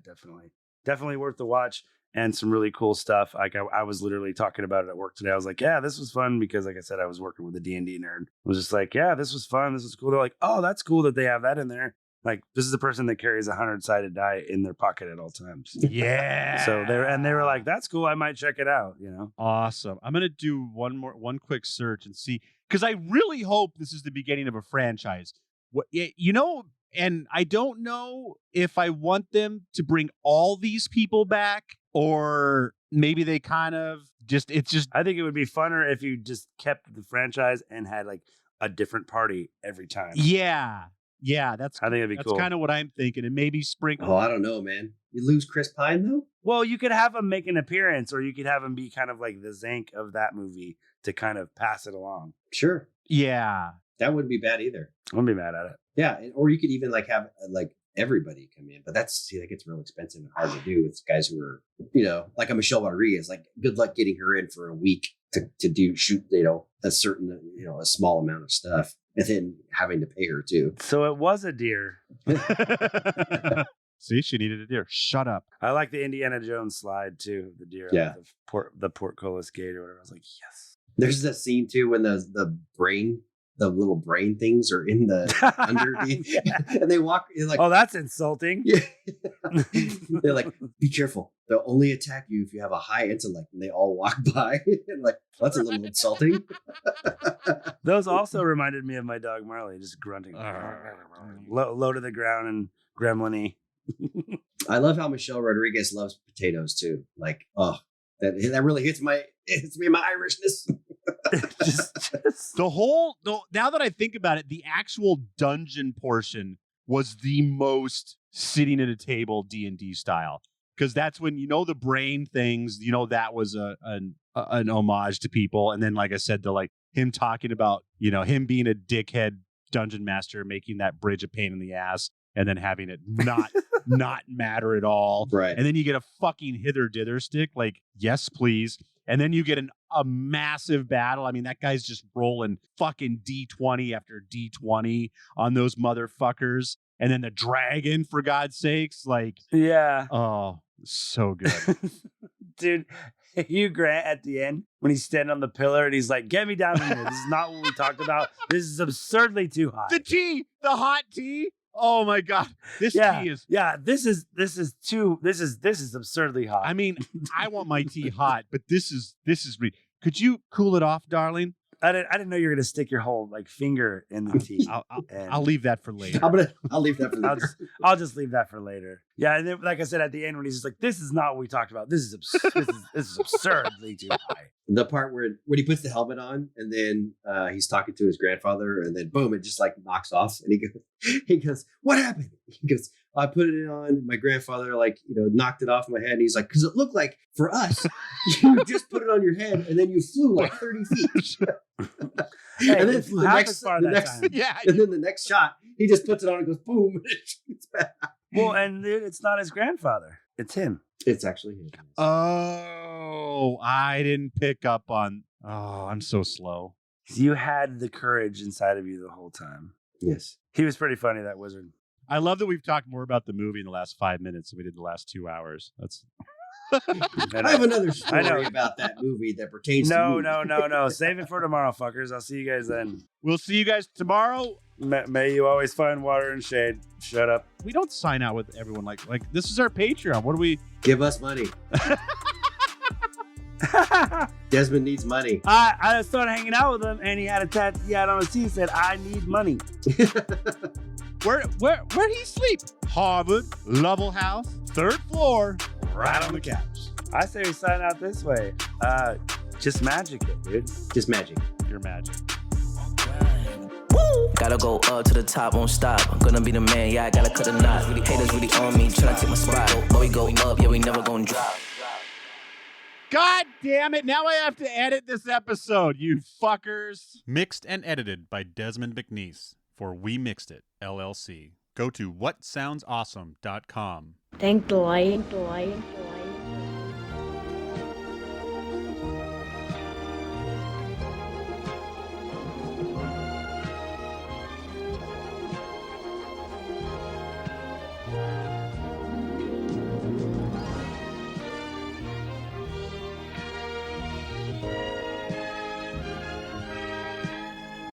definitely worth the watch. And some really cool stuff. Like I was literally talking about it at work today. I was like, yeah, this was fun because, like I said, I was working with a D&D nerd. I was just like, yeah, this was fun. This was cool. They're like, oh, that's cool that they have that in there. Like, this is a person that carries a 100-sided die in their pocket at all times. Yeah. So they were like, that's cool. I might check it out. Awesome. I'm gonna do one quick search and see, because I really hope this is the beginning of a franchise. And I don't know if I want them to bring all these people back, or maybe they kind of just. I think it would be funner if you just kept the franchise and had like a different party every time. Yeah. I think it'd be cool. That's kind of what I'm thinking, and maybe sprinkle. Oh, I don't know, man. You lose Chris Pine though. Well, you could have him make an appearance, or you could have him be kind of like the Zank of that movie to kind of pass it along. Sure. Yeah. That wouldn't be bad either. I wouldn't be mad at it. Yeah, or you could even have everybody come in, but that gets real expensive and hard to do with guys who are, like a Michelle Rodriguez. Like, good luck getting her in for a week to shoot, a certain, a small amount of stuff, and then having to pay her too. So it was a deer. See, she needed a deer. Shut up. I like the Indiana Jones slide too. The deer. Yeah. The portcullis gate or whatever. I was like, yes. There's that scene too when the little brain things are in the underneath, and they walk. Like, oh, that's insulting. Yeah. They're like, be careful. They'll only attack you if you have a high intellect. And they all walk by, and like, well, that's a little insulting. Those also reminded me of my dog Marley, just grunting, low to the ground and gremlin-y. I love how Michelle Rodriguez loves potatoes too. Like, oh, that really hits me in my Irishness. Now that I think about it, the actual dungeon portion was the most sitting at a table D&D style, because that's when the brain things, that was an homage to people. And then, like I said, him talking about him being a dickhead dungeon master, making that bridge a pain in the ass, and then having it not matter at all. Right. And then you get a fucking hither dither stick, like, yes, please. And then you get a massive battle. I mean, that guy's just rolling fucking D20 after D20 on those motherfuckers. And then the dragon, for God's sakes, like, yeah. Oh, so good. Dude, Hugh Grant at the end, when he's standing on the pillar and he's like, get me down here. This is not what we talked about. This is absurdly too hot. The hot tea. Oh my God. This tea is. Yeah, this is absurdly hot. I mean, I want my tea hot, but this is could you cool it off, darling? I didn't know you were gonna stick your whole finger in the tea. I'll leave that for later. I'll leave that for later. I'll just leave that for later. Yeah, and then, like I said at the end, when he's just like, "This is not what we talked about. This is absurdly too high." The part where he puts the helmet on, and then he's talking to his grandfather, and then boom, it just knocks off, and he goes, "What happened?" He goes, "I put it on. My grandfather knocked it off my head." And he's like, "Because it looked like for us, you just put it on your head, and then you flew like 30 feet." And then the next shot, he just puts it on and goes boom. It's bad. Well, and it's not his grandfather; it's him. It's actually him. Oh, I didn't pick up on. Oh, I'm so slow. You had the courage inside of you the whole time. Yes, he was pretty funny, that wizard. I love that we've talked more about the movie in the last 5 minutes than we did the last 2 hours. That's. I have another story about that movie that pertains to movies. No. Save it for tomorrow, fuckers. I'll see you guys then. We'll see you guys tomorrow. May you always find water and shade. Shut up. We don't sign out with everyone like this is our Patreon. What do we give us money? Desmond needs money. I started hanging out with him, and he had a tattoo. He had on his teeth said, "I need money." Where he sleep? Harvard, Lovell House, 3rd floor, right on the couch. I say we sign out this way. Just magic it, dude. Just magic. You're magic. Gotta go up to the top, won't stop. I'm gonna be the man, yeah, I gotta cut the knot. Really haters really on me, tryna take my spot. But we go up, yeah, we never gonna drop. God damn it, now I have to edit this episode, you fuckers. Mixed and edited by Desmond McNeese for We Mixed It LLC. Go to whatsoundsawesome.com. Thank the light.